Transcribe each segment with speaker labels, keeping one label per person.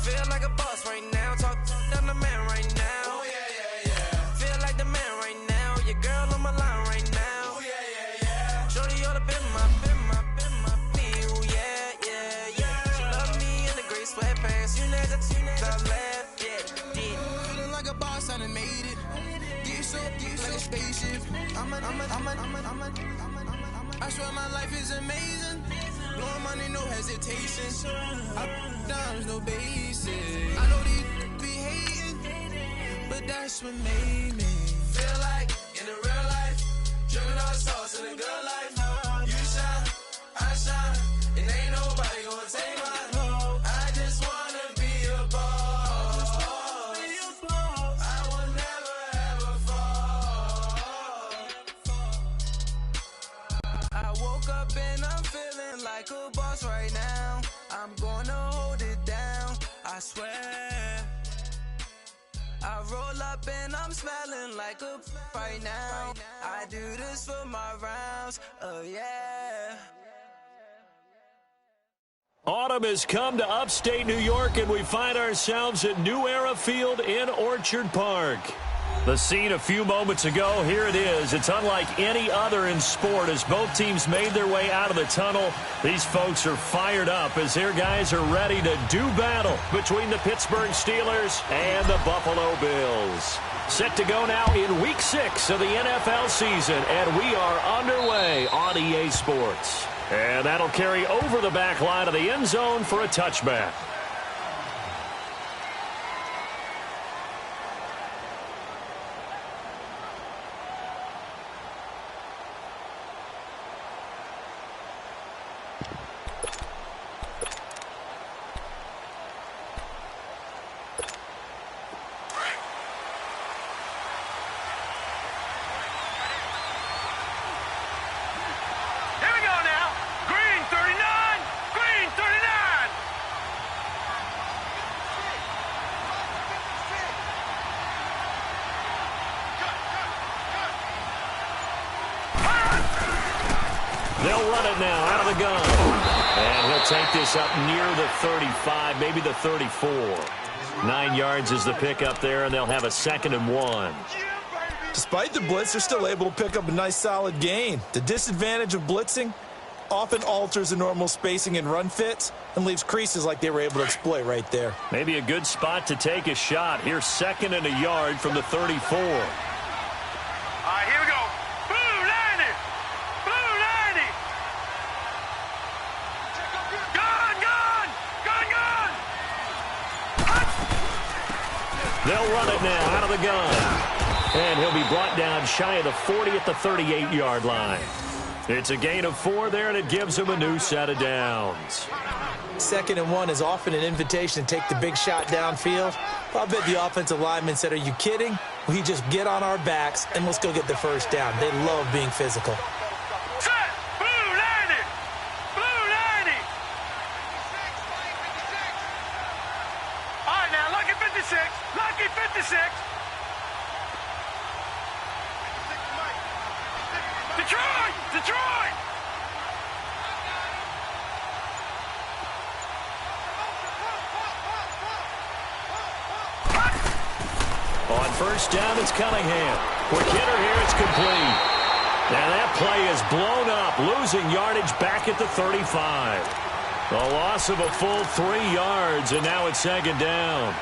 Speaker 1: Feel like a boss right now. Talk down the man right now.
Speaker 2: Oh, yeah.
Speaker 1: Feel like the man right now. Your girl on my line right now.
Speaker 2: Oh, yeah.
Speaker 1: Shorty ought to been my feel, yeah. She love me in the gray sweatpants. You never left, yeah.
Speaker 2: Feeling like a boss, I done made it. Get so like a spaceship. I swear my life is amazing. Blowing money, no hesitation. Up, downs, no basic. I know these be hating, but that's what made me feel like in the real life. Dripping all the sauce in the good life. You shine, I shine, and ain't nobody gonna take my home. I just wanna be a boss. I will never ever fall.
Speaker 1: I woke up and I'm feeling like a boss right now. I'm gonna hold it down, I swear. I roll up and I'm smelling like a right now. I do this for my rounds, oh yeah.
Speaker 3: Autumn has come to upstate New York, and we find ourselves at New Era Field in Orchard Park. The scene a few moments ago, here it is. It's unlike any other in sport as both teams made their way out of the tunnel. These folks are fired up as their guys are ready to do battle between the Pittsburgh Steelers and the Buffalo Bills. Set to go now in Week 6 of the NFL season, and we are underway on EA Sports. And that'll carry over the back line of the end zone for a touchback. They'll run it now out of the gun. And he'll take this up near the 35, maybe the 34. 9 yards is the pickup there, and they'll have a 2nd and 1.
Speaker 4: Despite the blitz, they're still able to pick up a nice solid gain. The disadvantage of blitzing often alters the normal spacing and run fits and leaves creases like they were able to exploit right there.
Speaker 3: Maybe a good spot to take a shot. Here's 2nd and a yard from the 34.
Speaker 5: All right, here we go. Blue 90. Blue 90. Gun.
Speaker 3: They'll run it now out of the gun. And he'll be brought down shy of the 40 at the 38-yard line. It's a gain of 4 there, and it gives him a new set of downs.
Speaker 4: 2nd and 1 is often an invitation to take the big shot downfield. I bet the offensive lineman said, are you kidding? We just get on our backs and let's go get the first down. They love being physical.
Speaker 5: Set. Blue 90. Blue 90. All right, now, lucky 56. Lucky 56. Detroit!
Speaker 3: On first down, it's Cunningham. Quick hitter here, it's complete. Now that play is blown up, losing yardage back at the 35. A loss of a full 3 yards, and now it's 2nd down.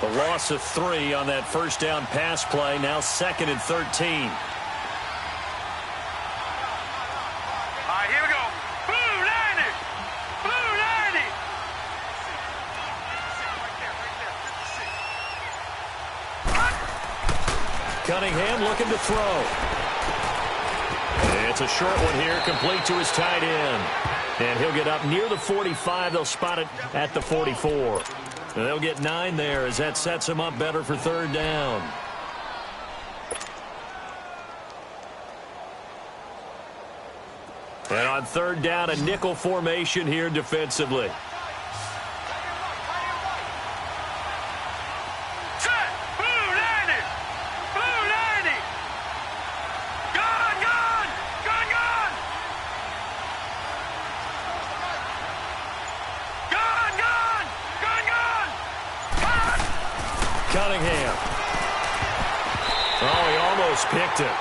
Speaker 3: The loss of 3 on that first down pass play, now 2nd and 13.
Speaker 5: All right, here we go. Blue 90. Blue 90.
Speaker 3: Cunningham looking to throw. It's a short one here, complete to his tight end. And he'll get up near the 45. They'll spot it at the 44. And they'll get 9 there as that sets him up better for 3rd down. And on 3rd down, a nickel formation here defensively.
Speaker 5: Set. Blue 90. Blue 90.
Speaker 3: almost picked it.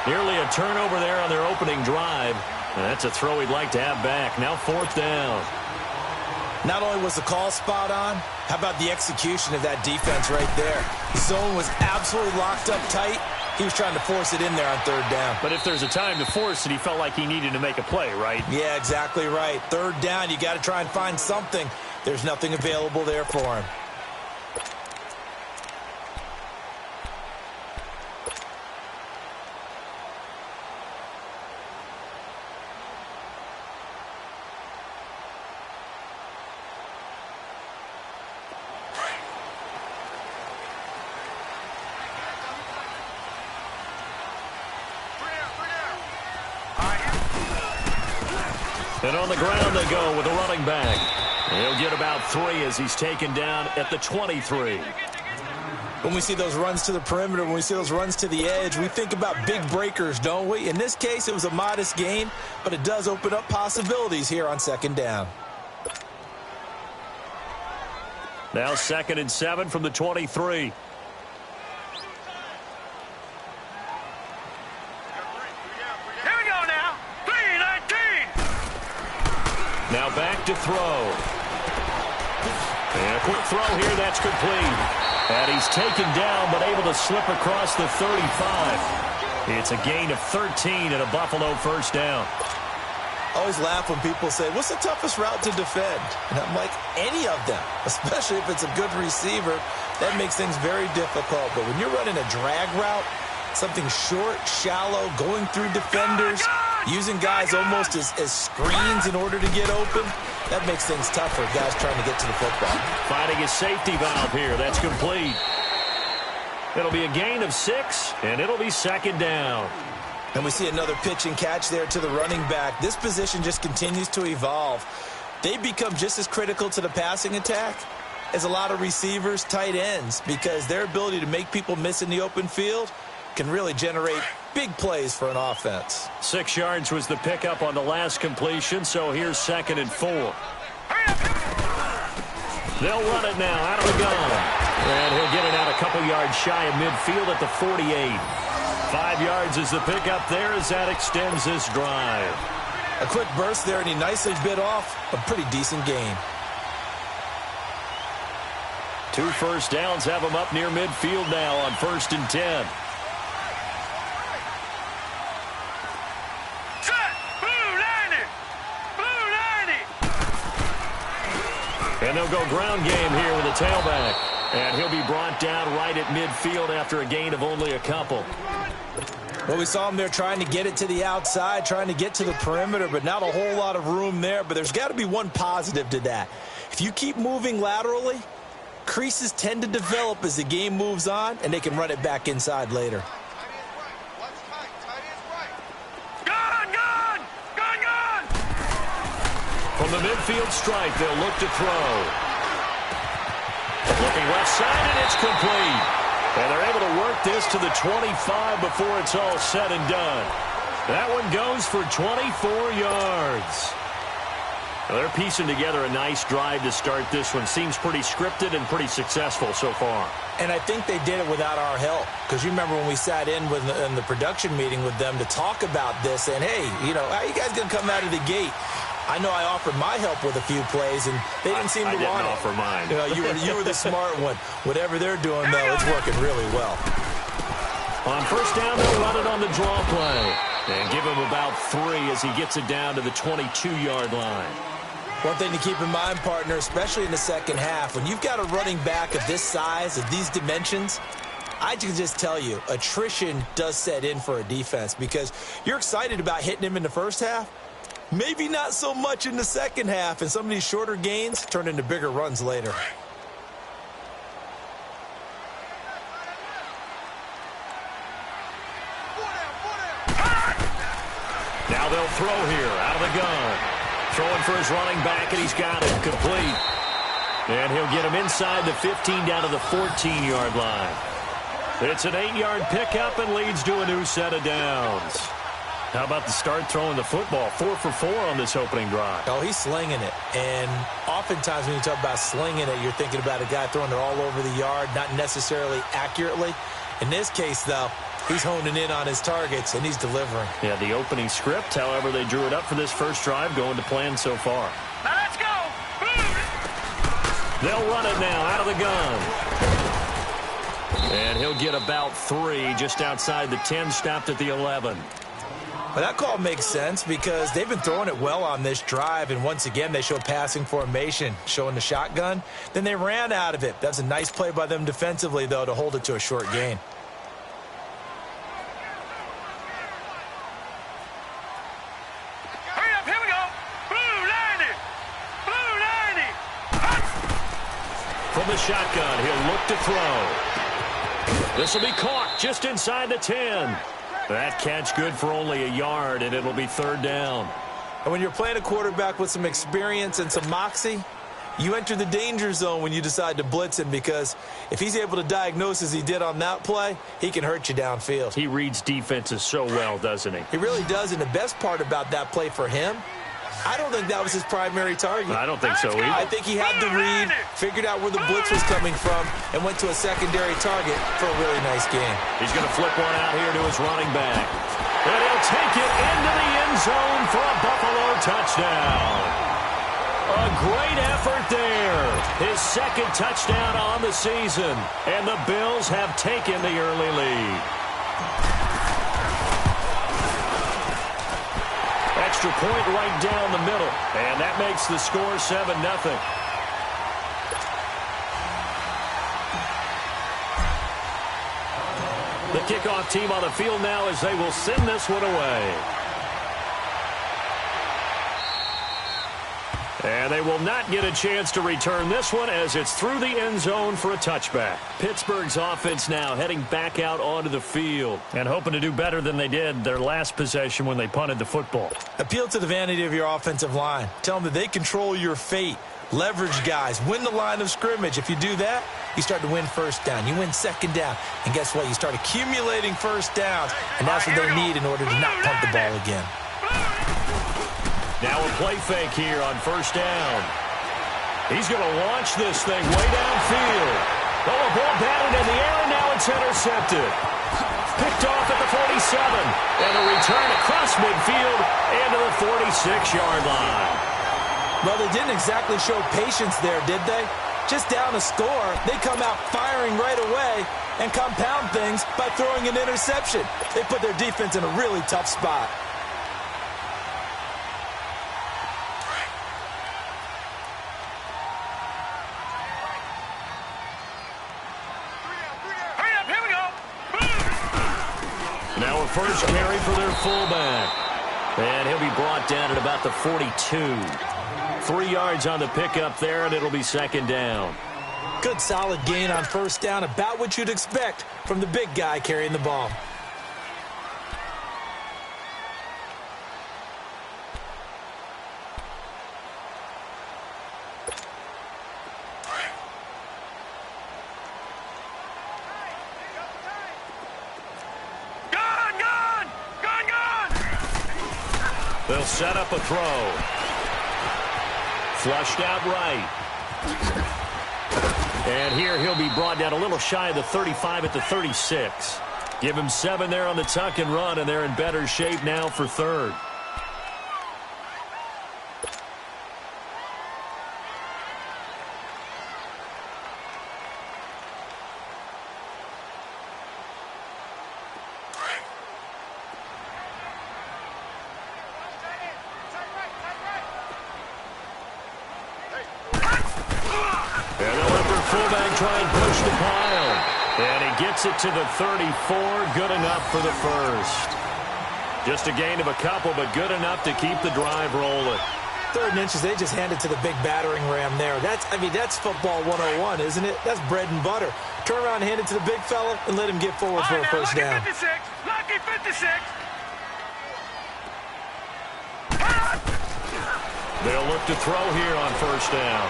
Speaker 3: Nearly a turnover there on their opening drive. And that's a throw he'd like to have back. Now 4th down.
Speaker 4: Not only was the call spot on, how about the execution of that defense right there? The zone was absolutely locked up tight. He was trying to force it in there on 3rd down.
Speaker 3: But if there's a time to force it, he felt like he needed to make a play, right?
Speaker 4: Yeah, exactly right. 3rd down, you got to try and find something. There's nothing available there for him.
Speaker 3: And on the ground they go with a running back. He'll get about 3 as he's taken down at the 23.
Speaker 4: When we see those runs to the perimeter, when we see those runs to the edge, we think about big breakers, don't we? In this case, it was a modest gain, but it does open up possibilities here on 2nd down.
Speaker 3: Now 2nd and 7 from the 23.
Speaker 5: Here we go now. 3-19.
Speaker 3: Now back to throw. And a quick throw here, that's complete. And he's taken down, but able to slip across the 35. It's a gain of 13 and a Buffalo 1st down.
Speaker 4: I always laugh when people say, what's the toughest route to defend? And I'm like, any of them, especially if it's a good receiver. That makes things very difficult. But when you're running a drag route, something short, shallow, going through defenders, using guys almost as screens in order to get open, that makes things tough for guys trying to get to the football.
Speaker 3: Finding a safety valve here. That's complete. It'll be a gain of 6, and it'll be 2nd down.
Speaker 4: And we see another pitch and catch there to the running back. This position just continues to evolve. They become just as critical to the passing attack as a lot of receivers, tight ends, because their ability to make people miss in the open field can really generate big plays for an offense.
Speaker 3: 6 yards was the pickup on the last completion, so here's 2nd and 4. They'll run it now out of the gun. And he'll get it out a couple yards shy of midfield at the 48. 5 yards is the pickup there as that extends this drive.
Speaker 4: A quick burst there, and he nicely bit off a pretty decent gain.
Speaker 3: 2 first downs have him up near midfield now on 1st and 10. And they'll go ground game here with a tailback. And he'll be brought down right at midfield after a gain of only a couple.
Speaker 4: Well, we saw him there trying to get it to the outside, trying to get to the perimeter, but not a whole lot of room there. But there's got to be one positive to that. If you keep moving laterally, creases tend to develop as the game moves on, and they can run it back inside later.
Speaker 3: From the midfield stripe, they'll look to throw. Looking left side, and it's complete. And they're able to work this to the 25 before it's all said and done. That one goes for 24 yards. Well, they're piecing together a nice drive to start this one. Seems pretty scripted and pretty successful so far.
Speaker 4: And I think they did it without our help. Because you remember when we sat in the production meeting with them to talk about this, and hey, you know, how are you guys going to come out of the gate? I know I offered my help with a few plays, and they didn't seem to want it.
Speaker 3: I didn't offer mine.
Speaker 4: You were the smart one. Whatever they're doing, though, it's working really well.
Speaker 3: On first down, they'll run it on the draw play. And give him about 3 as he gets it down to the 22-yard line.
Speaker 4: One thing to keep in mind, partner, especially in the second half, when you've got a running back of this size, of these dimensions, I can just tell you, attrition does set in for a defense because you're excited about hitting him in the first half. Maybe not so much in the second half, and some of these shorter gains turn into bigger runs later.
Speaker 3: Now they'll throw here out of the gun. Throwing for his running back, and he's got it complete. And he'll get him inside the 15 down to the 14-yard line. It's an 8-yard pickup and leads to a new set of downs. How about the start throwing the football? 4 for 4 on this opening drive.
Speaker 4: Oh, he's slinging it. And oftentimes when you talk about slinging it, you're thinking about a guy throwing it all over the yard, not necessarily accurately. In this case, though, He's honing in on his targets, and he's delivering.
Speaker 3: Yeah, the opening script, however, they drew it up for this first drive, going to plan so far.
Speaker 5: Now let's go.
Speaker 3: They'll run it now out of the gun. And he'll get about 3 just outside the 10, stopped at the 11.
Speaker 4: Well, that call makes sense because they've been throwing it well on this drive, and once again they show passing formation, showing the shotgun. Then they ran out of it. That's a nice play by them defensively, though, to hold it to a short gain.
Speaker 5: Hurry up, here we go. Blue 90. Blue 90.
Speaker 3: From the shotgun, he'll look to throw. This will be caught just inside the 10. That catch good for only a yard, and it'll be 3rd down.
Speaker 4: And when you're playing a quarterback with some experience and some moxie, you enter the danger zone when you decide to blitz him, because if he's able to diagnose as he did on that play, he can hurt you downfield.
Speaker 3: He reads defenses so well, doesn't he?
Speaker 4: He really does, and the best part about that play for him, I don't think that was his primary target.
Speaker 3: I don't think so either.
Speaker 4: I think he had the read, figured out where the blitz was coming from, and went to a secondary target for a really nice game.
Speaker 3: He's going to flip one out here to his running back. And he'll take it into the end zone for a Buffalo touchdown. A great effort there. His 2nd touchdown on the season. And the Bills have taken the early lead. Extra point right down the middle. And that makes the score 7-0. The kickoff team on the field now as they will send this one away. And they will not get a chance to return this one as it's through the end zone for a touchback. Pittsburgh's offense now heading back out onto the field and hoping to do better than they did their last possession when they punted the football.
Speaker 4: Appeal to the vanity of your offensive line. Tell them that they control your fate. Leverage guys. Win the line of scrimmage. If you do that, you start to win 1st down. You win 2nd down. And guess what? You start accumulating 1st downs. And that's what they need in order to not punt the ball again.
Speaker 3: Now a play fake here on 1st down. He's going to launch this thing way downfield. Oh, a ball batted in the air, and now it's intercepted. Picked off at the 47. And a return across midfield into the 46-yard line.
Speaker 4: Well, they didn't exactly show patience there, did they? Just down a score, they come out firing right away and compound things by throwing an interception. They put their defense in a really tough spot.
Speaker 3: Now a first carry for their fullback. And he'll be brought down at about the 42. 3 yards on the pickup there, and it'll be 2nd down.
Speaker 4: Good solid gain on 1st down, about what you'd expect from the big guy carrying the ball.
Speaker 3: They'll set up a throw. Flushed out right. And here he'll be brought down a little shy of the 35 at the 36. Give him 7 there on the tuck and run, and they're in better shape now for 3rd. Try and push the pile. And he gets it to the 34. Good enough for the 1st. Just a gain of a couple, but good enough to keep the drive rolling.
Speaker 4: 3rd and inches, they just hand it to the big battering ram there. That's football 101, isn't it? That's bread and butter. Turn around and hand it to the big fella and let him get forward for a 1st down.
Speaker 5: Lucky 56.
Speaker 3: They'll look to throw here on 1st down.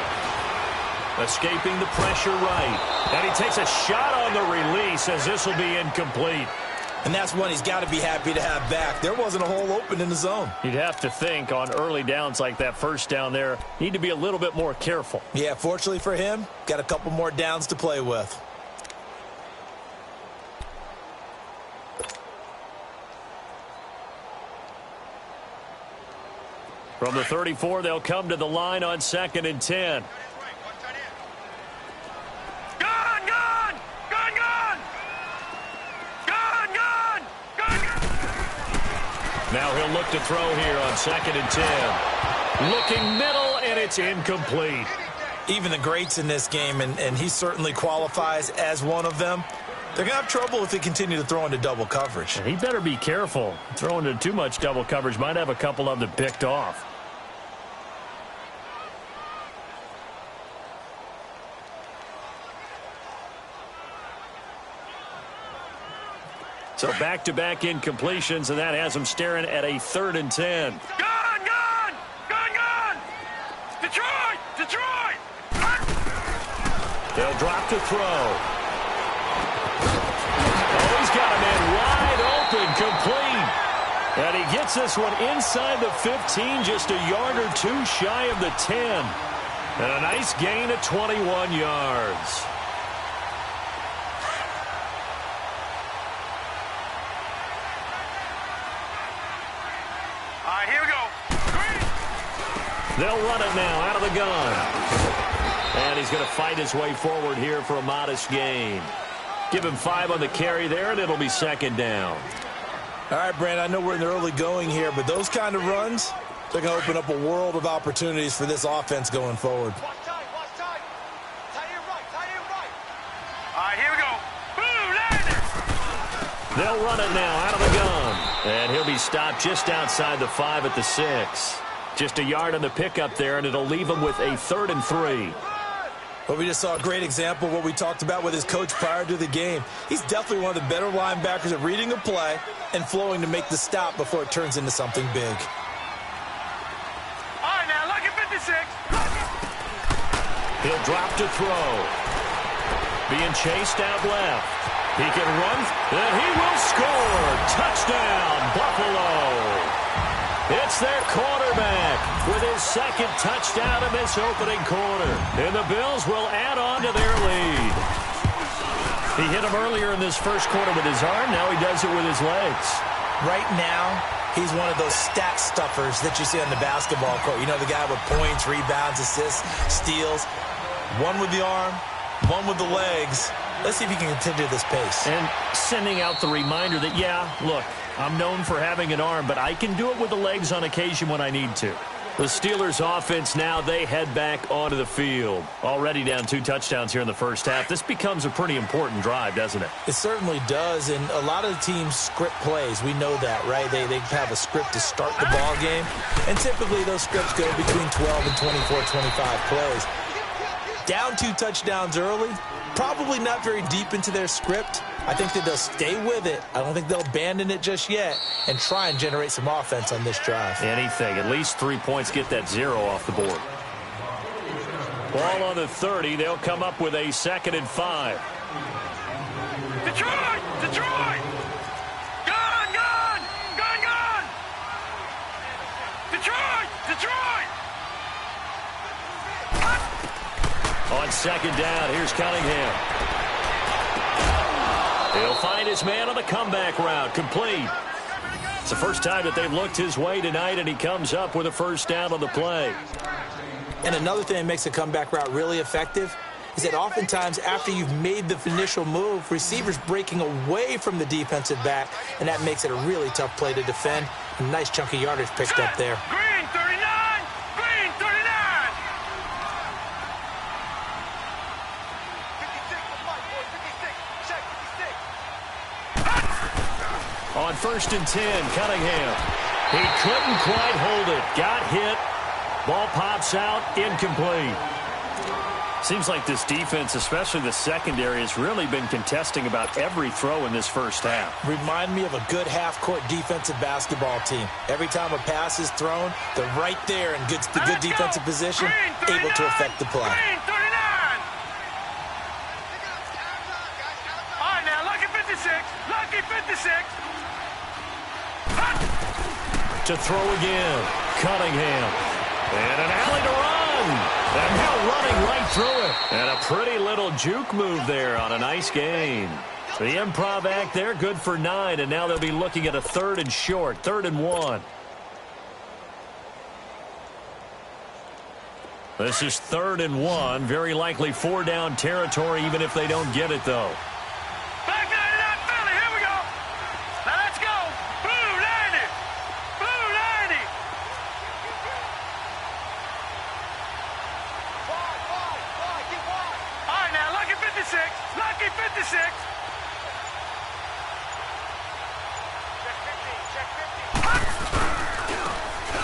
Speaker 3: Escaping the pressure right. And he takes a shot on the release as this will be incomplete.
Speaker 4: And that's one he's got to be happy to have back. There wasn't a hole open in the zone.
Speaker 3: You'd have to think on early downs like that 1st down there, need to be a little bit more careful.
Speaker 4: Yeah, fortunately for him, got a couple more downs to play with.
Speaker 3: From the 34, they'll come to the line on 2nd and 10. Now he'll look to throw here on 2nd and 10. Looking middle, and it's incomplete.
Speaker 4: Even the greats in this game, and he certainly qualifies as one of them, they're going to have trouble if they continue to throw into double coverage.
Speaker 3: He better be careful. Throwing into too much double coverage might have a couple of them picked off. So back-to-back incompletions, and that has them staring at a 3rd and 10.
Speaker 5: Gun! Detroit!
Speaker 3: They'll drop to throw. Oh, he's got a man wide open, complete. And he gets this one inside the 15, just a yard or two shy of the 10. And a nice gain of 21 yards.
Speaker 5: Here we go.
Speaker 3: They'll run it now out of the gun. And he's going to fight his way forward here for a modest gain. Give him 5 on the carry there, and it'll be 2nd down.
Speaker 4: All right, Brandon, I know we're in the early going here, but those kind of runs, they're going to open up a world of opportunities for this offense going forward.
Speaker 5: Watch time. Tie it right. Here we go. Boom, landed.
Speaker 3: They'll run it now out of the gun. And he'll be stopped just outside the 5 at the 6. Just a yard on the pickup there, and it'll leave him with a 3rd and 3.
Speaker 4: Well, we just saw a great example of what we talked about with his coach prior to the game. He's definitely one of the better linebackers at reading a play and flowing to make the stop before it turns into something big.
Speaker 5: All right, now, lucky 56.
Speaker 3: He'll drop to throw. Being chased out left. He can run, and he will score. Touchdown, Buffalo. It's their quarterback with his 2nd touchdown of this opening quarter. And the Bills will add on to their lead. He hit him earlier in this first quarter with his arm. Now he does it with his legs.
Speaker 4: Right now, he's one of those stat stuffers that you see on the basketball court. You know, the guy with points, rebounds, assists, steals. One with the arm, one with the legs. Let's see if he can continue this pace.
Speaker 3: And sending out the reminder that, yeah, look, I'm known for having an arm, but I can do it with the legs on occasion when I need to. The Steelers offense now, they head back onto the field. Already down 2 touchdowns here in the first half. This becomes a pretty important drive, doesn't it?
Speaker 4: It certainly does, and a lot of the teams script plays. We know that, right? They have a script to start the ball game, and typically those scripts go between 12 and 24, 25 plays. Down 2 touchdowns early, probably not very deep into their script. I think that they'll stay with it. I don't think they'll abandon it just yet and try and generate some offense on this drive.
Speaker 3: Anything. At least 3 points, get that 0 off the board. Ball on the 30. They'll come up with a 2nd and 5.
Speaker 5: Detroit! Gun! Detroit!
Speaker 3: On 2nd down, here's Cunningham. He'll find his man on the comeback route. Complete. It's the first time that they've looked his way tonight, and he comes up with a 1st down on the play.
Speaker 4: And another thing that makes a comeback route really effective is that oftentimes after you've made the initial move, receivers breaking away from the defensive back, and that makes it a really tough play to defend. A nice chunk of yardage picked up there.
Speaker 5: Green 39! Green 39! 56, check 56.
Speaker 3: On 1st and 10, Cunningham. He couldn't quite hold it. Got hit. Ball pops out. Incomplete. Seems like this defense, especially the secondary, has really been contesting about every throw in this first half.
Speaker 4: Remind me of a good half-court defensive basketball team. Every time a pass is thrown, they're right there in good defensive position, able to affect the play.
Speaker 5: Green 39! All right, now, lucky 56. Lucky 56.
Speaker 3: To throw again. Cunningham. And an alley to run. And now running right through it. And a pretty little juke move there on a nice gain. The improv act there, good for 9. And now they'll be looking at a 3rd and short. 3rd and 1. This is 3rd and 1. Very likely 4-down territory, even if they don't get it, though.
Speaker 5: Back 99 Philly, here we go. Now let's go. Blue 90. Blue 90. All right, now, lucky 56. Lucky 56.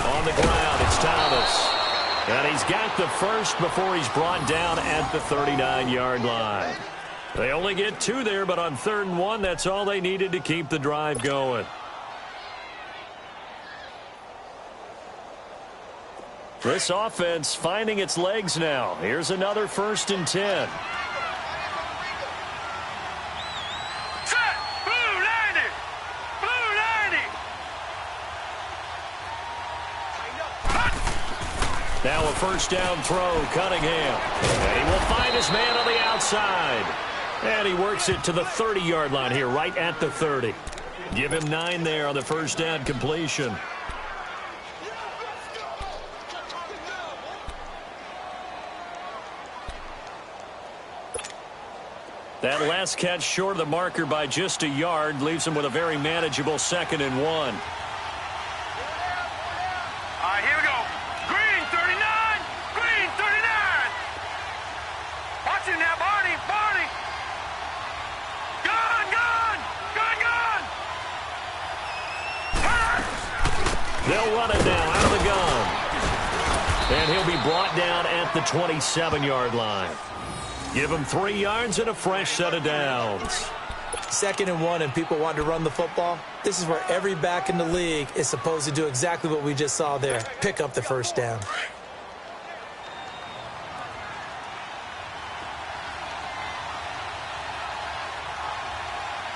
Speaker 3: On the ground, it's Thomas. And he's got the first before he's brought down at the 39-yard line. They only get 2 there, but on 3rd and 1, that's all they needed to keep the drive going. This offense finding its legs now. Here's another 1st and 10.
Speaker 5: Set. Blue 90. Blue 90.
Speaker 3: Now a 1st down throw, Cunningham. And he will find his man on the outside. And he works it to the 30-yard line here, right at the 30. Give him 9 there on the 1st down completion. That last catch short of the marker by just a yard leaves him with a very manageable 2nd and 1.
Speaker 5: All right, here we go. Green 39. Green 39. Watch him now, Barney. Barney. Gun, gun. Gun, gun.
Speaker 3: They'll run it now out of the gun. And he'll be brought down at the 27-yard line. Give him 3 yards and a fresh set of downs.
Speaker 4: 2nd and 1 and people want to run the football. This is where every back in the league is supposed to do exactly what we just saw there. Pick up the 1st down.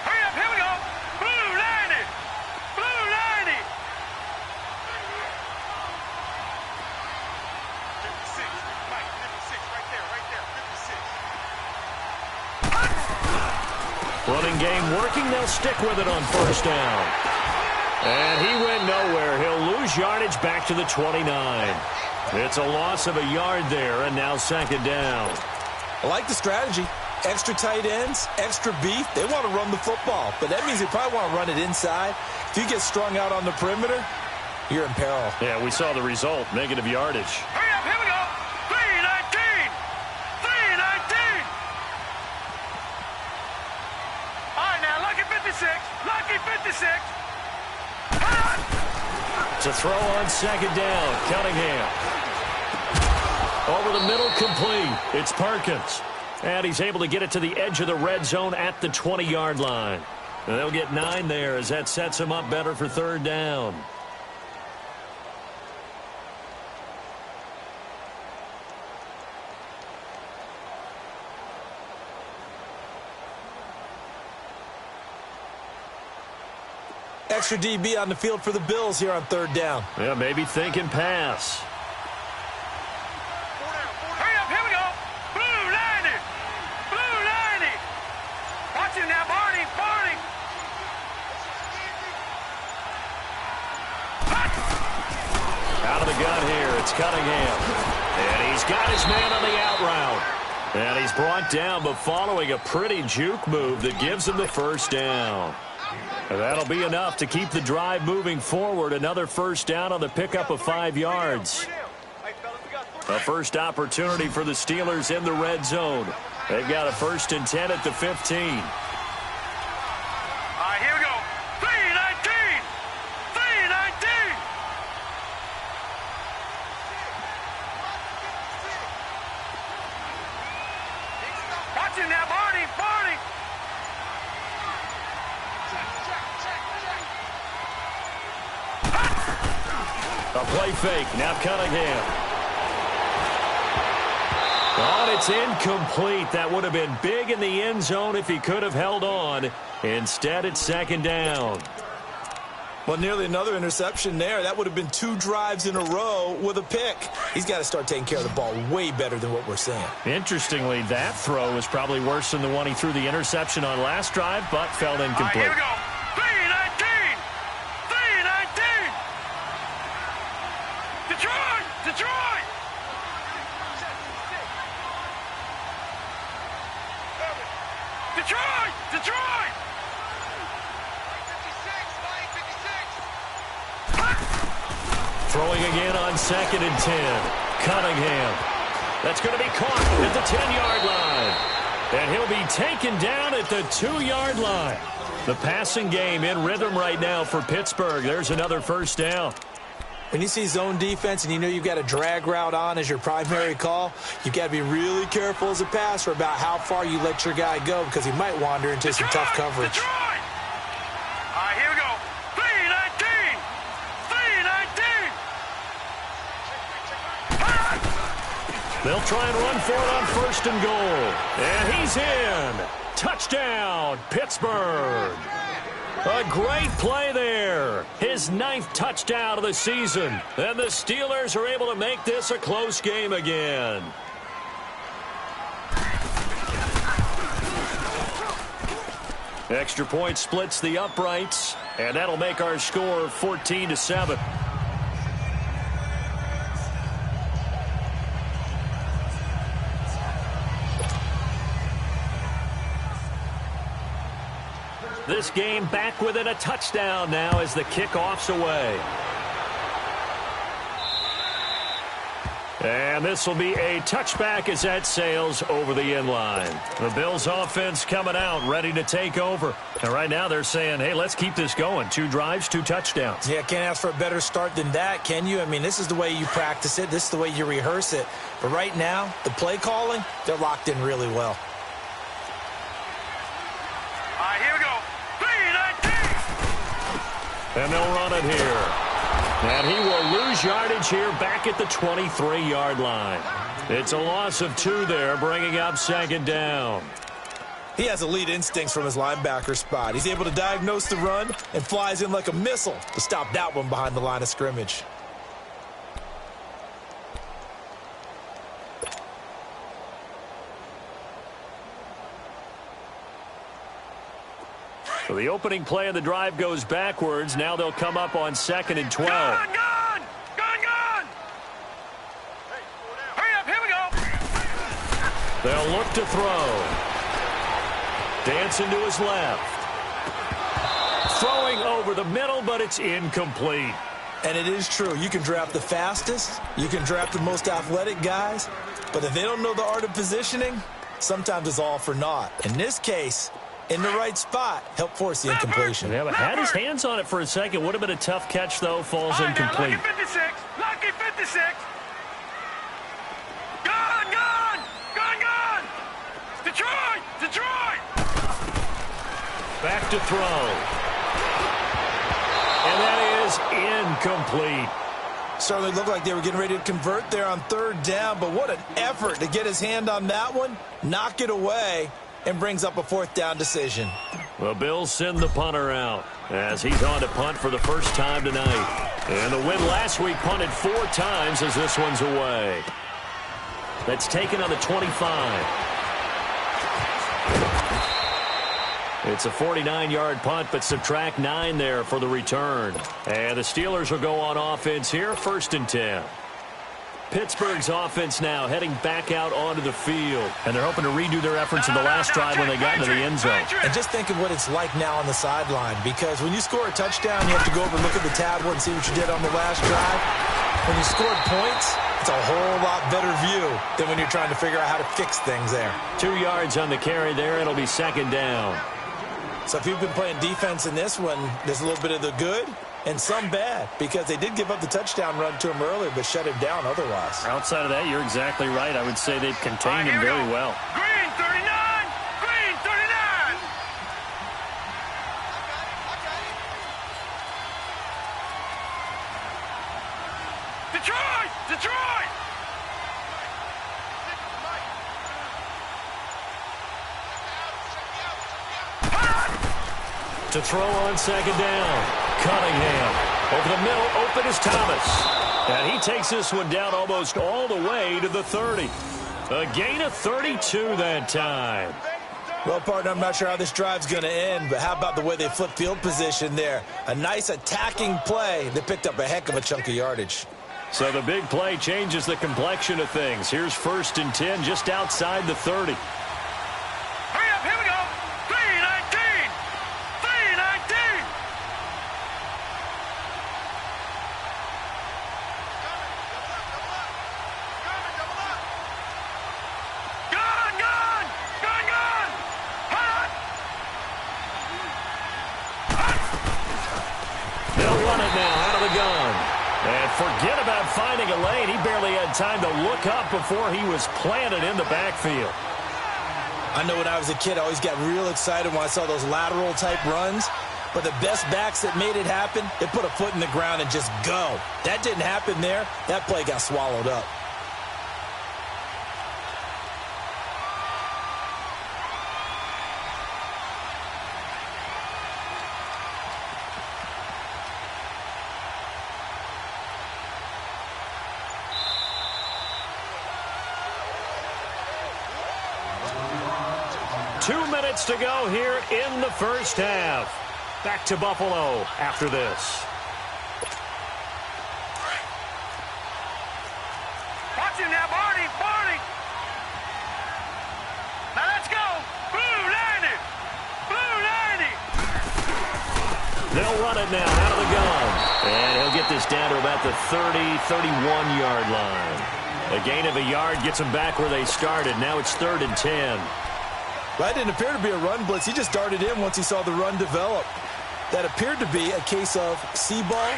Speaker 5: Hurry up, here we go. Blue 90. Blue 90. 56. Mike, 56 right there, 56.
Speaker 3: Running game working. They'll stick with it on 1st down. And he went nowhere. He'll lose yardage back to the 29. It's a loss of a yard there, and now 2nd down.
Speaker 4: I like the strategy. Extra tight ends, extra beef. They want to run the football, but that means they probably want to run it inside. If you get strung out on the perimeter, you're in peril.
Speaker 3: Yeah, we saw the result, negative yardage.
Speaker 5: Hurry up, here we go. 319. 319. All right, now, lucky 56. Lucky 56.
Speaker 3: To throw on 2nd down, Cunningham. Over the middle, complete. It's Perkins. And he's able to get it to the edge of the red zone at the 20-yard line. And they'll get 9 there as that sets him up better for 3rd down.
Speaker 4: Extra DB on the field for the Bills here on 3rd down.
Speaker 3: Yeah, maybe thinking pass.
Speaker 5: Hurry up, here we go. Blue 90. Blue 90. Watch him now, Barney. Barney.
Speaker 3: Out of the gun here, it's Cunningham. And he's got his man on the out route. And he's brought down, but following a pretty juke move that gives him the 1st down. And that'll be enough to keep the drive moving forward. Another 1st down on the pickup of 5 yards. A first opportunity for the Steelers in the red zone. They've got a 1st and 10 at the 15.
Speaker 5: All right, here we go. 319. 319. Watch him now, Barney. Barney.
Speaker 3: A play fake. Now Cunningham. Oh, it's incomplete. That would have been big in the end zone if he could have held on. Instead, it's 2nd down.
Speaker 4: Well, nearly another interception there. That would have been 2 drives in a row with a pick. He's got to start taking care of the ball way better than what we're seeing.
Speaker 3: Interestingly, that throw was probably worse than the one he threw the interception on last drive, but fell incomplete.
Speaker 5: All right, here we go. 319. 319. Detroit. Detroit.
Speaker 3: Throwing again on 2nd and 10. Cunningham. That's going to be caught at the 10-yard line. And he'll be taken down at the 2-yard line. The passing game in rhythm right now for Pittsburgh. There's another first down.
Speaker 4: When you see zone defense and you know you've got a drag route on as your primary call, you've got to be really careful as a passer about how far you let your guy go because he might wander into some tough coverage.
Speaker 5: Detroit! All right, here we go. 3-19! 3-19!
Speaker 3: They'll try and run for it on 1st and goal. And he's in. Touchdown, Pittsburgh. A great play there. His 9th touchdown of the season. And the Steelers are able to make this a close game again. Extra point splits the uprights. And that'll make our score 14-7. This game back within a touchdown now as the kickoff's away. And this will be a touchback as that sails over the inline. The Bills offense coming out, ready to take over. And right now they're saying, hey, let's keep this going. 2 drives, 2 touchdowns.
Speaker 4: Yeah, can't ask for a better start than that, can you? I mean, this is the way you practice it. This is the way you rehearse it. But right now, the play calling, they're locked in really well.
Speaker 5: All right, here we go. 3-19!
Speaker 3: And they'll run it here. And he will lose yardage here back at the 23-yard line. It's a loss of 2 there, bringing up 2nd down.
Speaker 4: He has elite instincts from his linebacker spot. He's able to diagnose the run and flies in like a missile to stop that one behind the line of scrimmage.
Speaker 3: So the opening play of the drive goes backwards. Now they'll come up on 2nd and 12.
Speaker 5: Gun! Gun! Gun! Gun! Hurry up, here we go!
Speaker 3: They'll look to throw. Dancing to his left. Throwing over the middle, but it's incomplete.
Speaker 4: And it is true. You can draft the fastest. You can draft the most athletic guys. But if they don't know the art of positioning, sometimes it's all for naught. In this case, in the right spot, help force the incompletion.
Speaker 3: Yeah, but had his hands on it for a second. Would have been a tough catch, though. Falls incomplete.
Speaker 5: Lucky 56. Lucky 56. Gun! Gun! Gun! Gun! Detroit! Detroit!
Speaker 3: Back to throw. And that is incomplete.
Speaker 4: Certainly looked like they were getting ready to convert there on 3rd down, but what an effort to get his hand on that one, knock it away, and brings up a 4th down decision.
Speaker 3: The Bills send the punter out as he's on to punt for the first time tonight. And the win last week punted 4 times as this one's away. That's taken on the 25. It's a 49-yard punt, but subtract 9 there for the return. And the Steelers will go on offense here, 1st and 10. Pittsburgh's offense now heading back out onto the field. And they're hoping to redo their efforts in the last drive when they got into the end zone.
Speaker 4: And just think of what it's like now on the sideline, because when you score a touchdown, you have to go over and look at the tablet and see what you did on the last drive. When you scored points, it's a whole lot better view than when you're trying to figure out how to fix things there.
Speaker 3: 2 yards on the carry there. It'll be 2nd down.
Speaker 4: So if you've been playing defense in this one, there's a little bit of the good and some bad, because they did give up the touchdown run to him earlier, but shut him down otherwise.
Speaker 3: Outside of that, you're exactly right. I would say they've contained him very well.
Speaker 5: Green 39! Green 39! Detroit! Detroit!
Speaker 3: To throw on 2nd down. Cunningham. Over the middle, open is Thomas. And he takes this one down almost all the way to the 30. A gain of 32 that time.
Speaker 4: Well, partner, I'm not sure how this drive's going to end, but how about the way they flip field position there? A nice attacking play. They picked up a heck of a chunk of yardage.
Speaker 3: So the big play changes the complexion of things. Here's 1st and 10 just outside the 30.
Speaker 5: Hurry up, here we go! 3-19! 3-19!
Speaker 3: And forget about finding a lane. He barely had time to look up before he was planted in the backfield.
Speaker 4: I know when I was a kid, I always got real excited when I saw those lateral-type runs. But the best backs that made it happen, they put a foot in the ground and just go. That didn't happen there. That play got swallowed up.
Speaker 3: To go here in the first half. Back to Buffalo after this.
Speaker 5: Watch him now, Barney. Barney. Now let's go. Blue 90. Blue 90.
Speaker 3: They'll run it now out of the gun. And he'll get this down to about the 30, 31-yard line. A gain of a yard gets them back where they started. Now it's 3rd and 10.
Speaker 4: That didn't appear to be a run blitz. He just darted in once he saw the run develop. That appeared to be a case of see ball,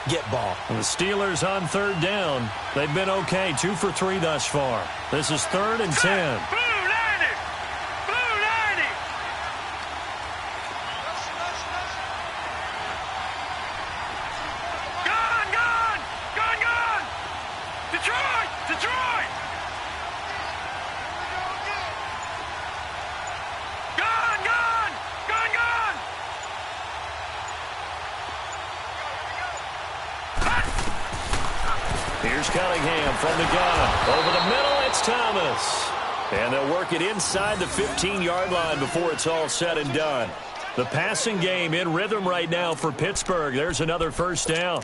Speaker 4: get ball.
Speaker 3: And the Steelers on 3rd down. They've been okay, 2 for 3 thus far. This is 3rd and 10.
Speaker 5: Blue 90. Blue 90. Gone, gone. Gone, gone. Detroit. Detroit.
Speaker 3: Here's Cunningham from the gun. Over the middle, it's Thomas. And they'll work it inside the 15-yard line before it's all said and done. The passing game in rhythm right now for Pittsburgh. There's another first down.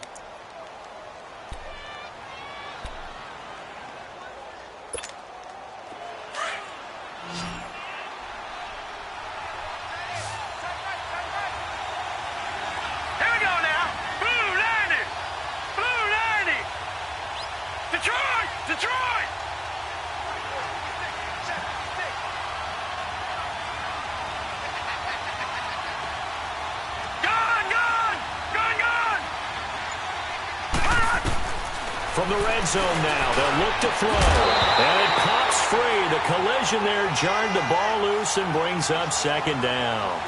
Speaker 3: From the red zone now, they'll look to throw. And it pops free. The collision there jarred the ball loose and brings up 2nd down.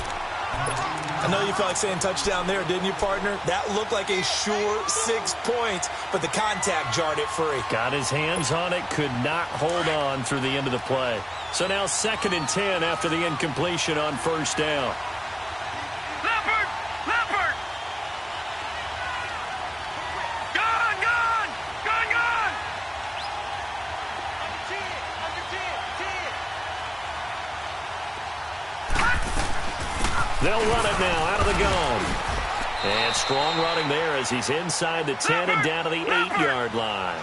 Speaker 4: I know you felt like saying touchdown there, didn't you, partner? That looked like a sure 6 points, but the contact jarred it free.
Speaker 3: Got his hands on it, could not hold on through the end of the play. So now 2nd and 10 after the incompletion on 1st down.
Speaker 5: Leopard! Leopard! Gone! Gone! Gone! Gone!
Speaker 3: They'll run it now out of the gun. And strong running there as he's inside the 10 and down to the 8-yard line.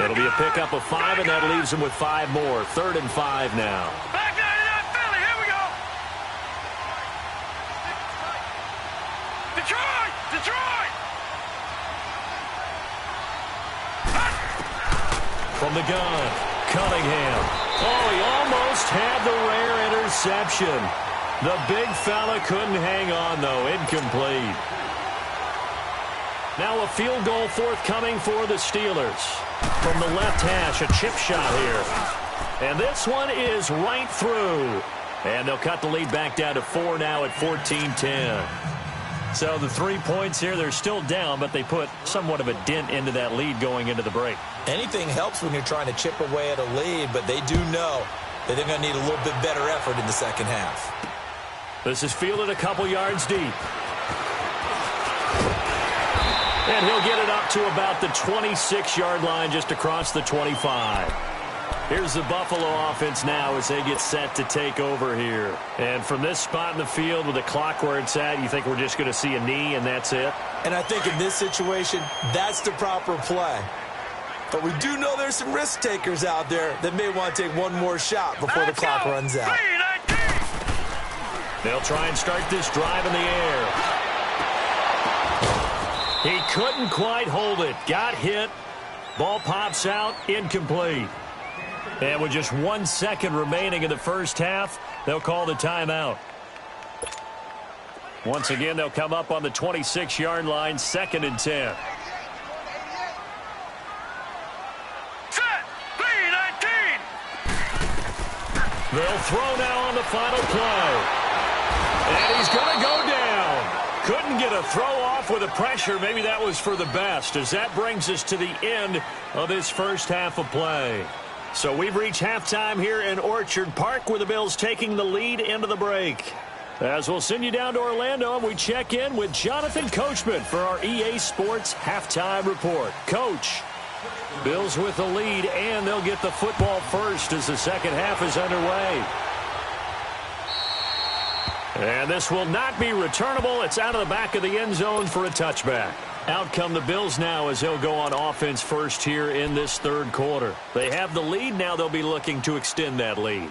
Speaker 3: It'll be a pickup of 5, and that leaves him with 5 more. 3rd and 5 now.
Speaker 5: Back 99 Philly, here we go. Detroit! Detroit!
Speaker 3: From the gun, Cunningham. Oh, he almost had the rare interception. The big fella couldn't hang on, though. Incomplete. Now a field goal forthcoming for the Steelers. From the left hash, a chip shot here. And this one is right through. And they'll cut the lead back down to 4 now at 14-10. So the 3 points here, they're still down, but they put somewhat of a dent into that lead going into the break.
Speaker 4: Anything helps when you're trying to chip away at a lead, but they do know that they're going to need a little bit better effort in the second half.
Speaker 3: This is fielded a couple yards deep. And he'll get it up to about the 26-yard line just across the 25. Here's the Buffalo offense now as they get set to take over here. And from this spot in the field with the clock where it's at, you think we're just going to see a knee and that's it?
Speaker 4: And I think in this situation, that's the proper play. But we do know there's some risk takers out there that may want to take one more shot before the clock runs out.
Speaker 3: They'll try and start this drive in the air. He couldn't quite hold it. Got hit. Ball pops out. Incomplete. And with just 1 second remaining in the first half, they'll call the timeout. Once again, they'll come up on the 26-yard line, 2nd and 10. They'll throw now on the final play. And he's going to go down. Couldn't get a throw off with the pressure. Maybe that was for the best, as that brings us to the end of this first half of play. So we've reached halftime here in Orchard Park, where the Bills taking the lead into the break. As we'll send you down to Orlando, and we check in with Jonathan Coachman for our EA Sports Halftime Report. Coach, Bills with the lead, and they'll get the football first as the second half is underway. And this will not be returnable. It's out of the back of the end zone for a touchback. Out come the Bills now as they'll go on offense first here in this third quarter. They have the lead. Now they'll be looking to extend that lead.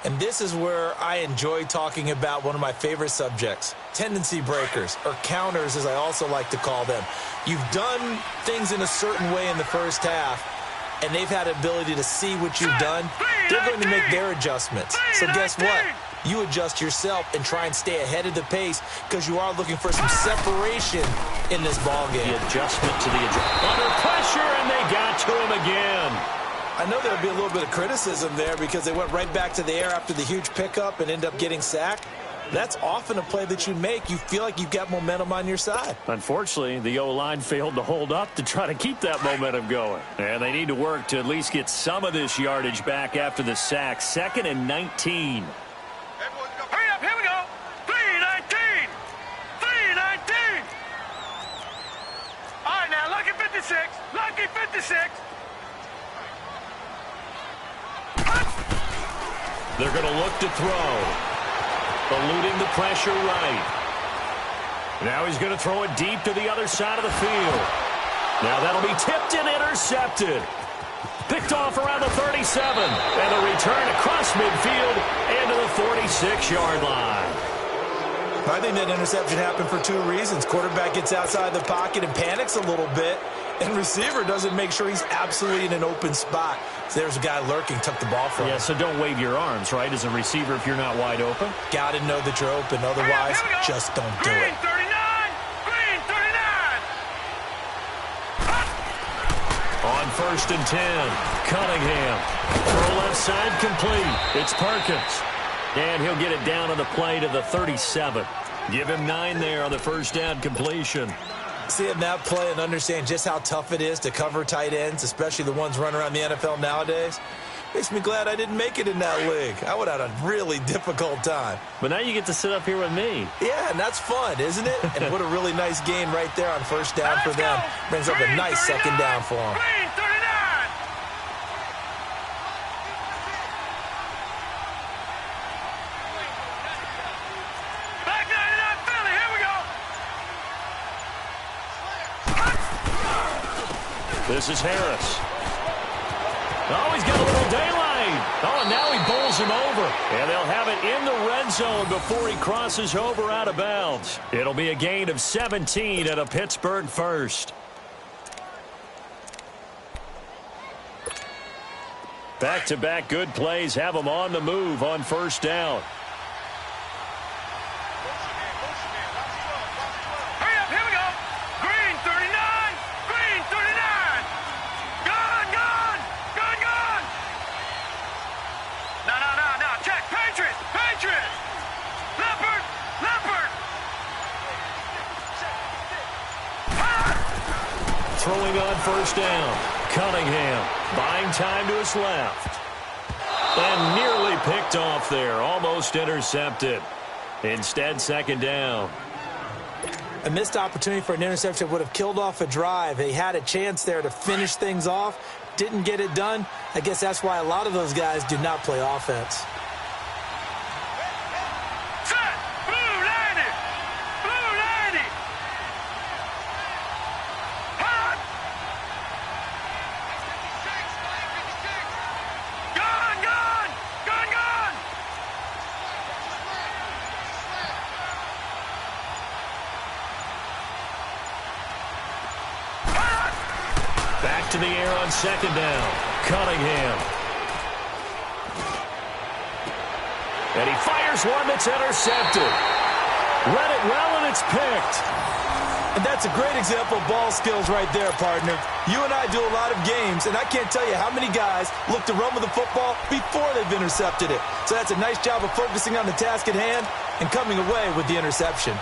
Speaker 4: And this is where I enjoy talking about one of my favorite subjects, tendency breakers, or counters as I also like to call them. You've done things in a certain way in the first half, and they've had the ability to see what you've done. They're going to make their adjustments. So guess what? You adjust yourself and try and stay ahead of the pace because you are looking for some separation in this ballgame.
Speaker 3: The adjustment to the under pressure, and they got to him again.
Speaker 4: I know there'll be a little bit of criticism there because they went right back to the air after the huge pickup and end up getting sacked. That's often a play that you make. You feel like you've got momentum on your side.
Speaker 3: Unfortunately, the O-line failed to hold up to try to keep that momentum going. And they need to work to at least get some of this yardage back after the sack. 2nd and 19.
Speaker 5: Hurry up, here we go. 3-19. 3-19. All right, now, lucky 56. Lucky 56.
Speaker 3: They're going to look to throw. Eluding the pressure right. Now he's going to throw it deep to the other side of the field. Now that'll be tipped and intercepted. Picked off around the 37. And a return across midfield and to the 46-yard line.
Speaker 4: I think that interception happened for two reasons. Quarterback gets outside the pocket and panics a little bit. And receiver doesn't make sure he's absolutely in an open spot. So there's a guy lurking, took the ball from him.
Speaker 3: Yeah, so don't wave your arms, right, as a receiver if you're not wide open.
Speaker 4: Got to know that you're open. Otherwise, just don't do it.
Speaker 5: Green 39. Green 39.
Speaker 3: On 1st and 10, Cunningham. Throw left side complete. It's Perkins. And he'll get it down on the play to the 37. Give him 9 there on the first down completion.
Speaker 4: Seeing that play and understand just how tough it is to cover tight ends, especially the ones running around the NFL nowadays, makes me glad I didn't make it in that league. I would have had a really difficult time.
Speaker 3: But now you get to sit up here with me.
Speaker 4: Yeah, and that's fun, isn't it? And what a really nice gain right there on first down for them. Brings up a nice second down for them.
Speaker 5: Green 39. Back 99 Philly, here we go.
Speaker 3: This is Harris. Oh, he's got a little daylight. Oh, and now he bowls him over. And they'll have it in the red zone before he crosses over out of bounds. It'll be a gain of 17 at a Pittsburgh first. Back-to-back good plays have them on the move on first down.
Speaker 5: Hurry up, here we go. Green 39. Green 39. Gone, gone. Gone, gone. No. Check. Patriots. Patriots. Leopard. Leopard.
Speaker 3: Throwing on first down. Cunningham buying time to his left. And nearly picked off there. Almost intercepted. Instead, second down.
Speaker 4: A missed opportunity for an interception would have killed off a drive. They had a chance there to finish things off. Didn't get it done. I guess that's why a lot of those guys do not play offense.
Speaker 5: Set. Blue 90. Blue 90. Hot. Gone, gone. Gone, gone.
Speaker 3: Back to the air on second down. Cunningham. And he fires one that's intercepted. Read it well, and it's picked.
Speaker 4: And that's a great example of ball skills right there, partner. You and I do a lot of games, and I can't tell you how many guys look to run with the football before they've intercepted it. So that's a nice job of focusing on the task at hand and coming away with the interception.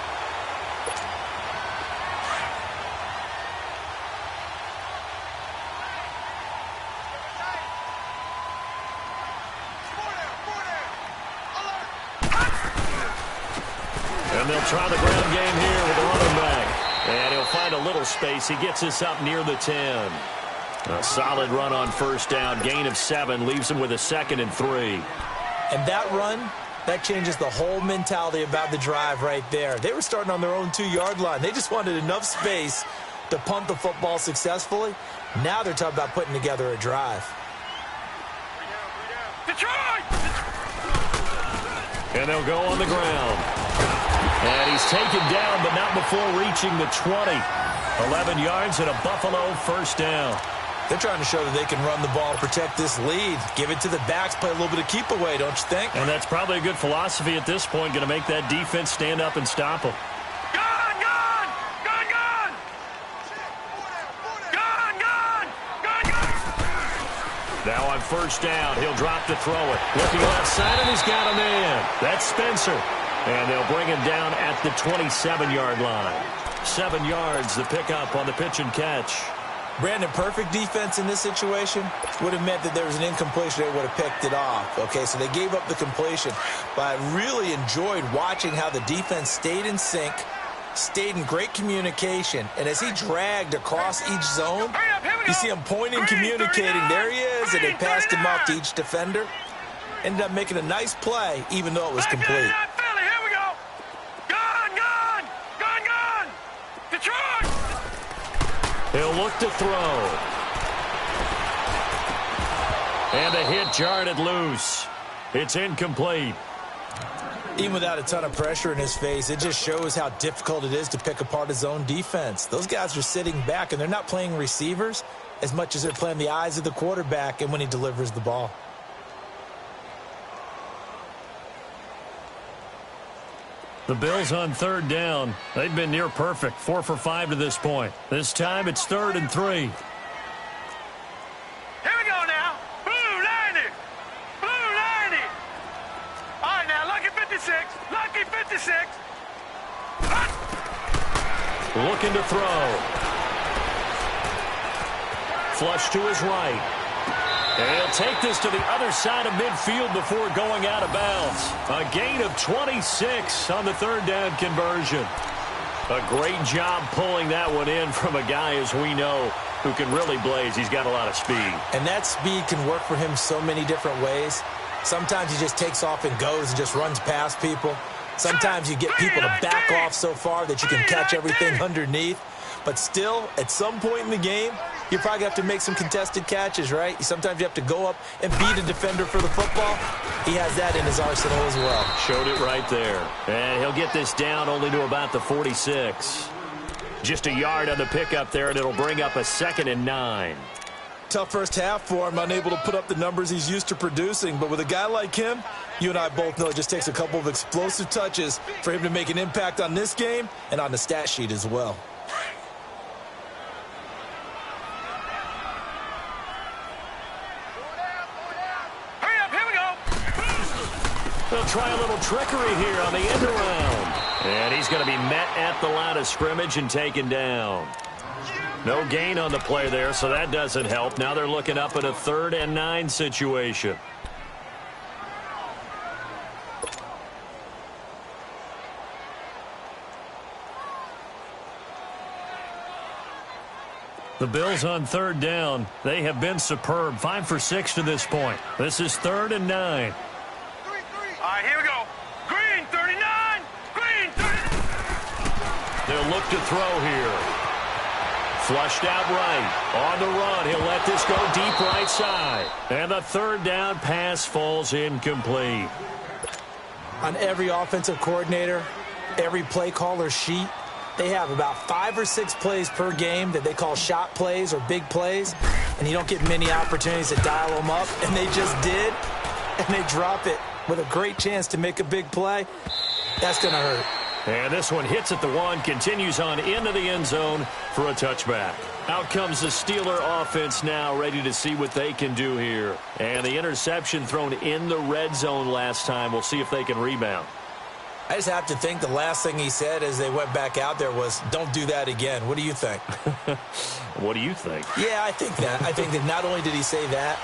Speaker 3: And they'll try the ground game here with the running back. And he'll find a little space. He gets us up near the 10. A solid run on first down. Gain of 7 leaves him with a 2nd and 3.
Speaker 4: And that run, that changes the whole mentality about the drive right there. They were starting on their own 2-yard line. They just wanted enough space to punt the football successfully. Now they're talking about putting together a drive.
Speaker 5: Detroit!
Speaker 3: And they'll go on the ground. And he's taken down, but not before reaching the 20. 11 yards and a Buffalo first down.
Speaker 4: They're trying to show that they can run the ball and protect this lead. Give it to the backs, play a little bit of keep away, don't you think?
Speaker 3: And that's probably a good philosophy at this point, going to make that defense stand up and stop them.
Speaker 5: Gone, gone! Gone, gone! Gone, gone! Gone, gone!
Speaker 3: Now on first down, he'll drop to throw it. Looking left side, and he's got him in. That's Spencer. And they'll bring him down at the 27-yard line. 7 yards, the pickup on the pitch and catch.
Speaker 4: Brandon, perfect defense in this situation would have meant that there was an incompletion. They would have picked it off. Okay, so they gave up the completion. But I really enjoyed watching how the defense stayed in sync, stayed in great communication. And as he dragged across each zone, you see him pointing, communicating. There he is, and they passed him off to each defender. Ended up making a nice play, even though it was complete.
Speaker 3: He'll look to throw. And a hit jarred it loose. It's incomplete.
Speaker 4: Even without a ton of pressure in his face, it just shows how difficult it is to pick apart his own defense. Those guys are sitting back, and they're not playing receivers as much as they're playing the eyes of the quarterback and when he delivers the ball.
Speaker 3: The Bills on third down. They've been near perfect. 4 for 5 to this point. This time it's 3rd and 3.
Speaker 5: Here we go now. Blue 90. Blue 90. All right, now, lucky 56. Lucky 56.
Speaker 3: Looking to throw. Flush to his right. And he'll take this to the other side of midfield before going out of bounds. A gain of 26 on the third down conversion. A great job pulling that one in from a guy, as we know, who can really blaze. He's got a lot of speed.
Speaker 4: And that speed can work for him so many different ways. Sometimes he just takes off and goes and just runs past people. Sometimes you get people to back off so far that you can catch everything underneath. But still, at some point in the game, you probably have to make some contested catches, right? Sometimes you have to go up and beat a defender for the football. He has that in his arsenal as well.
Speaker 3: Showed it right there. And he'll get this down only to about the 46. Just a yard on the pickup there, and it'll bring up a 2nd and 9.
Speaker 4: Tough first half for him, unable to put up the numbers he's used to producing. But with a guy like him, you and I both know it just takes a couple of explosive touches for him to make an impact on this game and on the stat sheet as well.
Speaker 3: They'll try a little trickery here on the end around. And he's going to be met at the line of scrimmage and taken down. No gain on the play there, so that doesn't help. Now they're looking up at a 3rd and 9 situation. The Bills on third down. They have been superb. 5 for 6 to this point. This is 3rd and 9.
Speaker 5: All right, here we go. Green 39. Green 39.
Speaker 3: They'll look to throw here. Flushed out right. On the run. He'll let this go deep right side. And the 3rd down pass falls incomplete.
Speaker 4: On every offensive coordinator, every play caller sheet, they have about 5 or 6 plays per game that they call shot plays or big plays. And you don't get many opportunities to dial them up. And they just did. And they drop it with a great chance to make a big play. That's going to hurt.
Speaker 3: And this one hits at the 1, continues on into the end zone for a touchback. Out comes the Steeler offense now, ready to see what they can do here. And the interception thrown in the red zone last time. We'll see if they can rebound.
Speaker 4: I just have to think the last thing he said as they went back out there was, don't do that again. What do you think?
Speaker 3: What do you think?
Speaker 4: Yeah, I think that. I think that not only did he say that,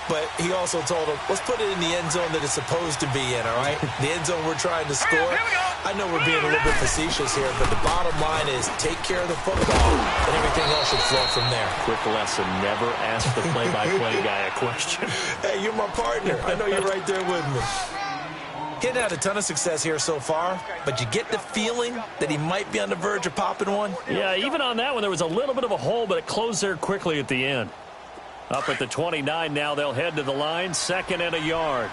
Speaker 4: but he also told him, let's put it in the end zone that it's supposed to be in, all right? The end zone we're trying to score. I know we're being a little bit facetious here, but the bottom line is take care of the football, and everything else should flow from there.
Speaker 3: Quick lesson, never ask the play-by-play guy a question.
Speaker 4: Hey, you're my partner. I know you're right there with me. Getting had a ton of success here so far, but you get the feeling that he might be on the verge of popping one?
Speaker 3: Yeah, even on that one, there was a little bit of a hole, but it closed there quickly at the end. Up at the 29 now, they'll head to the line, 2nd and a yard.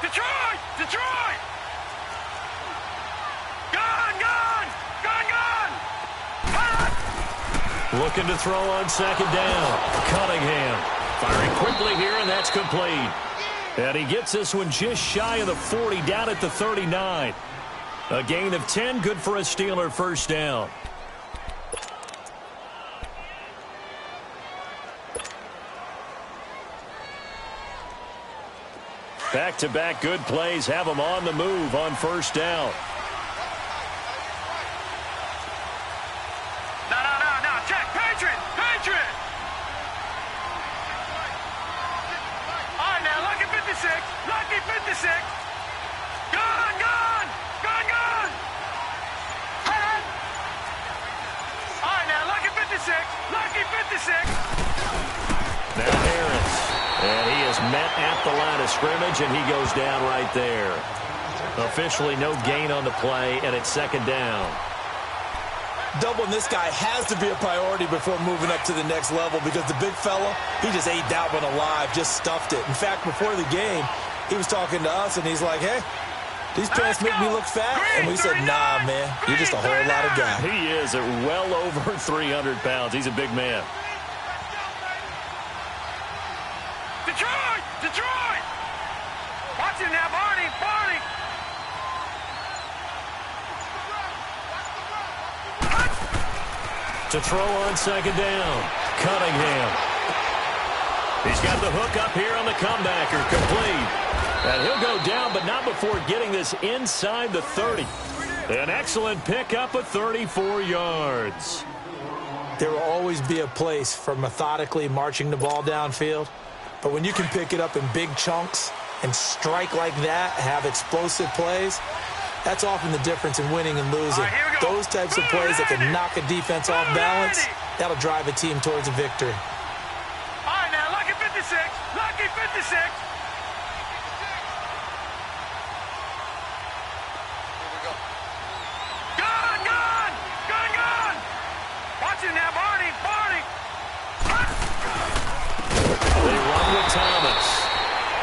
Speaker 5: Detroit! Detroit! Gone, gone! Gone, gone!
Speaker 3: Looking to throw on 2nd down. Cunningham firing quickly here, and that's complete. And he gets this one just shy of the 40, down at the 39. A gain of 10, good for a Steeler first down. Back-to-back good plays have them on the move on first down.
Speaker 5: No, check, Patriot! Patriot! All right, now, lucky 56, lucky 56. Gone, gone, gone, gone. All right, now, lucky 56, lucky 56.
Speaker 3: Now Harris. And he is met at the line of scrimmage, and he goes down right there. Officially no gain on the play, and it's 2nd down.
Speaker 4: Doubling this guy has to be a priority before moving up to the next level because the big fella, he just ate that one alive, just stuffed it. In fact, before the game, he was talking to us, and he's like, hey, these pants make me look fat. And we said, nah, man, you're just a whole lot of guy.
Speaker 3: He is at well over 300 pounds. He's a big man.
Speaker 5: Detroit! Detroit! Watch it now, Barney! Barney!
Speaker 3: To throw on 2nd down. Cunningham. He's got the hook up here on the comebacker. Complete. And he'll go down, but not before getting this inside the 30. An excellent pickup of 34 yards.
Speaker 4: There will always be a place for methodically marching the ball downfield. But when you can pick it up in big chunks and strike like that, have explosive plays, that's often the difference in winning and losing. Those types of plays that can knock a defense off balance, that'll drive a team towards a victory.
Speaker 5: All right, now, lucky 56, lucky 56. Gone, gone, gone, gone. Watch it now, Barney, Barney.
Speaker 3: They run with Thomas.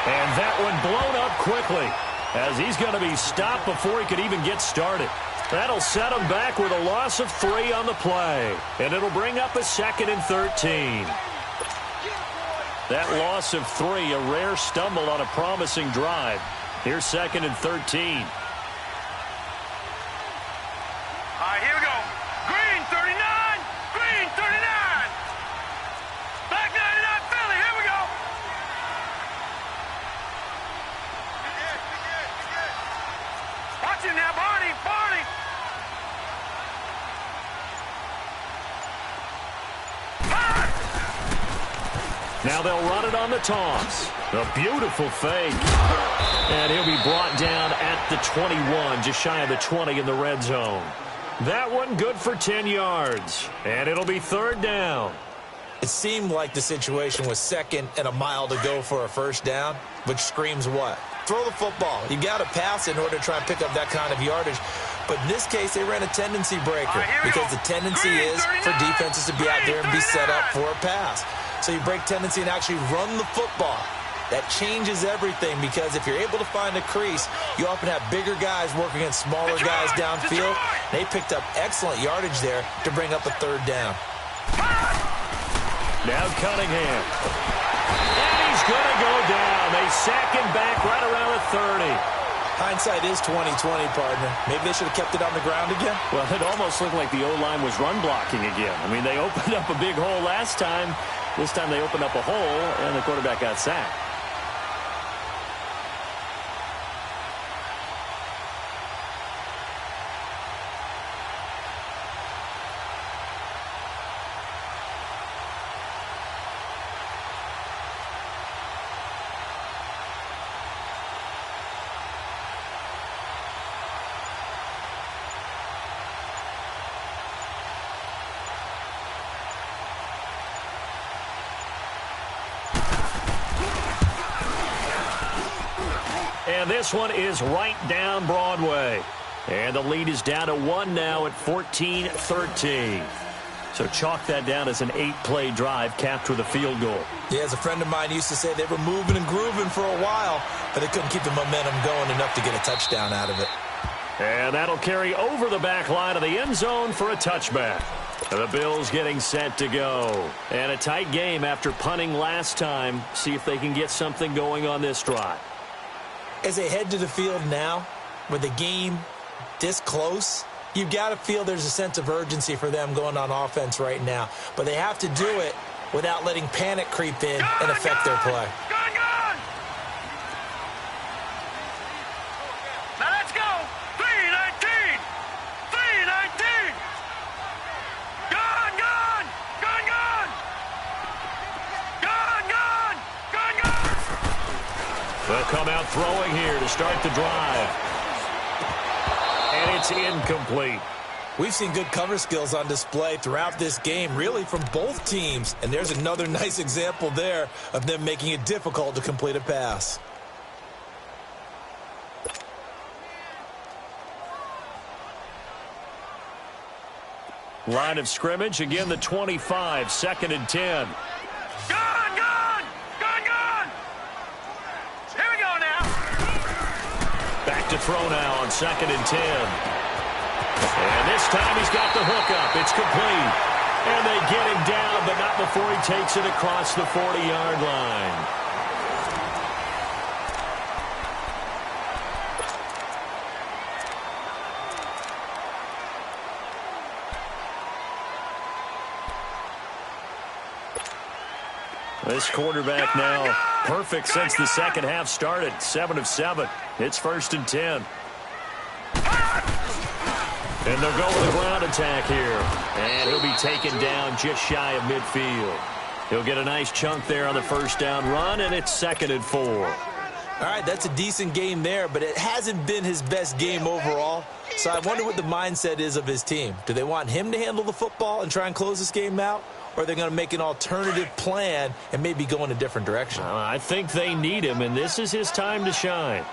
Speaker 3: And that one blown up quickly as he's going to be stopped before he could even get started. That'll set him back with a loss of 3 on the play. And it'll bring up a 2nd and 13. That loss of 3, a rare stumble on a promising drive. Here's 2nd and 13.
Speaker 5: All right, here we go. Green 39, green 39. Black 99 Philly, here we go. Watch it now, Barney, Barney.
Speaker 3: Now they'll run it on the toss. A beautiful fake. And he'll be brought down at the 21, just shy of the 20 in the red zone. That one good for 10 yards. And it'll be 3rd down.
Speaker 4: It seemed like the situation was 2nd and a mile to go for a first down, which screams what? Throw the football. You got to pass in order to try and pick up that kind of yardage. But in this case, they ran a tendency breaker because the tendency is for defenses to be out there and be set up for a pass. So you break tendency and actually run the football. That changes everything because if you're able to find a crease, you often have bigger guys working against smaller guys downfield. They picked up excellent yardage there to bring up a 3rd down.
Speaker 3: Now Cunningham. And he's going to go down. They sack him back right around the 30.
Speaker 4: Hindsight is 20/20, partner. Maybe they should have kept it on the ground again.
Speaker 3: Well, it almost looked like the O-line was run blocking again. I mean, they opened up a big hole last time. This time they opened up a hole, and the quarterback got sacked. And this one is right down Broadway. And the lead is down to 1 now at 14-13. So chalk that down as an 8-play drive capped with a field goal.
Speaker 4: Yeah, as a friend of mine used to say, they were moving and grooving for a while, but they couldn't keep the momentum going enough to get a touchdown out of it.
Speaker 3: And that'll carry over the back line of the end zone for a touchback. The Bills getting set to go. And a tight game after punting last time. See if they can get something going on this drive.
Speaker 4: As they head to the field now, with the game this close, you've got to feel there's a sense of urgency for them going on offense right now. But they have to do it without letting panic creep in and affect their play.
Speaker 5: Now let's go. 3-19. 3-19. Gone, gone. Gone, gone. Gone, gone. Gone, gone.
Speaker 3: They'll come out throwing here to start the drive. And it's incomplete.
Speaker 4: We've seen good cover skills on display throughout this game, really from both teams. And there's another nice example there of them making it difficult to complete a pass.
Speaker 3: Line of scrimmage, again the 25, 2nd and 10.
Speaker 5: Gone, gone. Gone, gone. Here we go now.
Speaker 3: Back to throw now on 2nd and 10. And this time he's got the hook up. It's complete. And they get him down, but not before he takes it across the 40-yard line. This quarterback now perfect since the second half started. 7 of 7. It's 1st and 10. And they'll go with a ground attack here. And he'll be taken down just shy of midfield. He'll get a nice chunk there on the first down run, and it's 2nd and 4.
Speaker 4: All right, that's a decent game there, but it hasn't been his best game overall. So I wonder what the mindset is of his team. Do they want him to handle the football and try and close this game out? Or are they going to make an alternative plan and maybe go in a different direction?
Speaker 3: I think they need him, and this is his time to shine.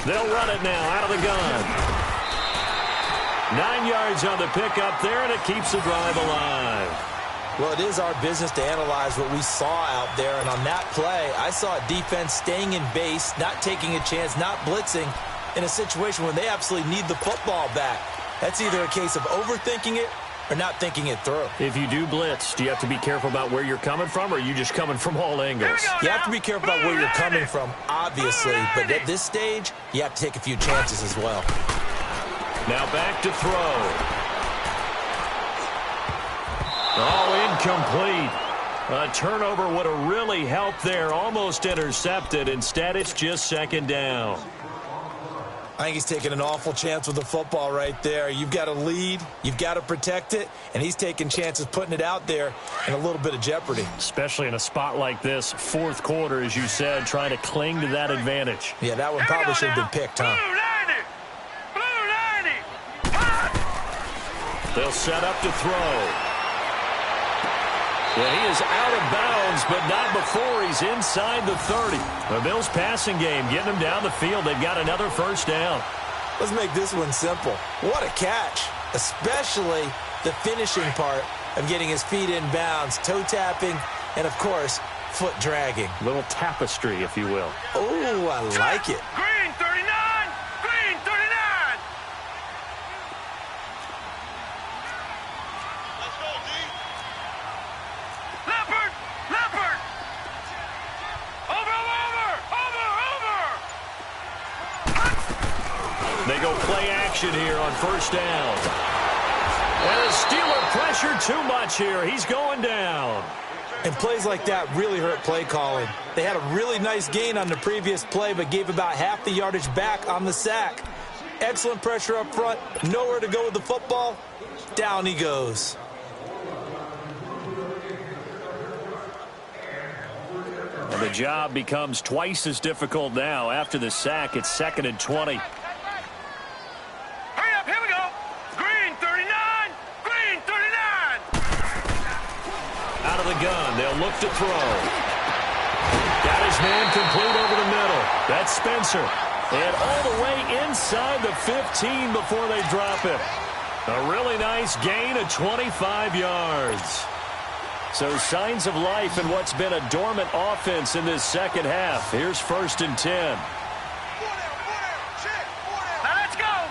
Speaker 3: They'll run it now out of the gun. 9 yards on the pickup there, and it keeps the drive alive.
Speaker 4: Well, it is our business to analyze what we saw out there, and on that play, I saw a defense staying in base, not taking a chance, not blitzing, in a situation where they absolutely need the football back. That's either a case of overthinking it or not thinking it through.
Speaker 3: If you do blitz, do you have to be careful about where you're coming from, or are you just coming from all angles?
Speaker 4: You have to be careful about where you're coming from, obviously, but at this stage, you have to take a few chances as well.
Speaker 3: Now back to throw. Oh, incomplete. A turnover would have really helped there. Almost intercepted. Instead, it's just 2nd down.
Speaker 4: I think he's taking an awful chance with the football right there. You've got to lead, you've got to protect it, and he's taking chances putting it out there in a little bit of jeopardy.
Speaker 3: Especially in a spot like this, 4th quarter, as you said, trying to cling to that advantage.
Speaker 4: Yeah, that one probably should have been picked, huh?
Speaker 5: Blue 90.
Speaker 3: They'll set up to throw. Well, he is out of bounds, but not before he's inside the 30. The Bills passing game, getting him down the field. They've got another first down.
Speaker 4: Let's make this one simple. What a catch, especially the finishing part of getting his feet in bounds, toe tapping, and, of course, foot dragging.
Speaker 3: Little tapestry, if you will.
Speaker 4: Oh, I like it.
Speaker 5: Green 39. Green 39. Leopard! Leopard!
Speaker 3: action here on first down. And the Steeler pressure too much here. He's going down.
Speaker 4: And plays like that really hurt play calling. They had a really nice gain on the previous play, but gave about half the yardage back on the sack. Excellent pressure up front. Nowhere to go with the football. Down he goes.
Speaker 3: And the job becomes twice as difficult now. After the sack, it's 2nd and 20.
Speaker 5: Hurry up, here we go. Green 39, green 39.
Speaker 3: Out of the gun, they'll look to throw. Got his man complete over the middle. That's Spencer. And all the way inside the 15 before they drop it. A really nice gain of 25 yards. So signs of life in what's been a dormant offense in this second half. Here's 1st and 10.
Speaker 5: Now let's go.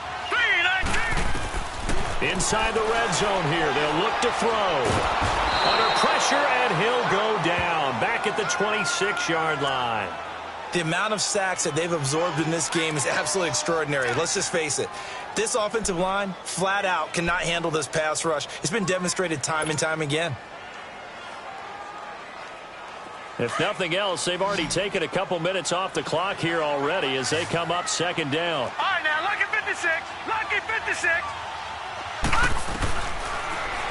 Speaker 5: 3-19.
Speaker 3: Inside the red zone here. They'll look to throw. Under pressure, and he'll go down. Back at the 26-yard line.
Speaker 4: The amount of sacks that they've absorbed in this game is absolutely extraordinary. Let's just face it. This offensive line, flat out, cannot handle this pass rush. It's been demonstrated time and time again.
Speaker 3: If nothing else, they've already taken a couple minutes off the clock here already as they come up 2nd down.
Speaker 5: All right, now, lucky 56. Lucky 56.